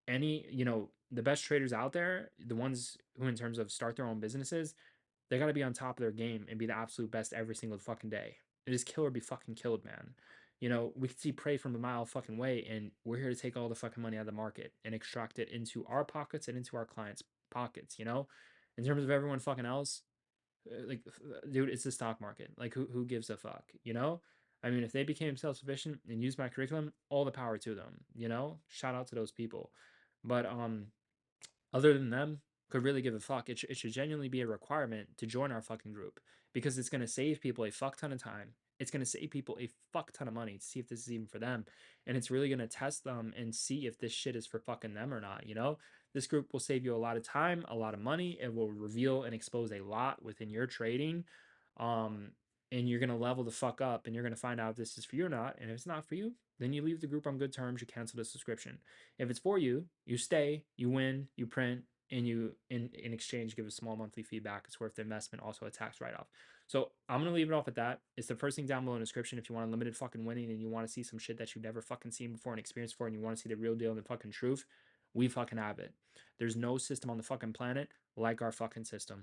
the best traders out there, the ones who in terms of start their own businesses, they got to be on top of their game and be the absolute best every single fucking day. It is kill or be fucking killed, man. We can see prey from a mile fucking way, and we're here to take all the fucking money out of the market and extract it into our pockets and into our clients' pockets. In terms of everyone fucking else, like, dude, it's the stock market. Like, who gives a fuck? I mean, if they became self-sufficient and used my curriculum, all the power to them. Shout out to those people. But other than them, could really give a fuck. It should genuinely be a requirement to join our fucking group because it's going to save people a fuck ton of time. It's going to save people a fuck ton of money to see if this is even for them. And it's really going to test them and see if this shit is for fucking them or not. This group will save you a lot of time, a lot of money. It will reveal and expose a lot within your trading. Um, and you're going to level the fuck up and you're going to find out if this is for you or not. And if it's not for you, then you leave the group on good terms, you cancel the subscription. If it's for you, you stay, you win, you print, and you in exchange give a small monthly feedback. It's worth the investment, also a tax write-off. So I'm gonna leave it off at that. It's the first thing down below in the description. If you want unlimited fucking winning and you want to see some shit that you've never fucking seen before and experienced before, and you want to see the real deal and the fucking truth, we fucking have it. There's no system on the fucking planet like our fucking system.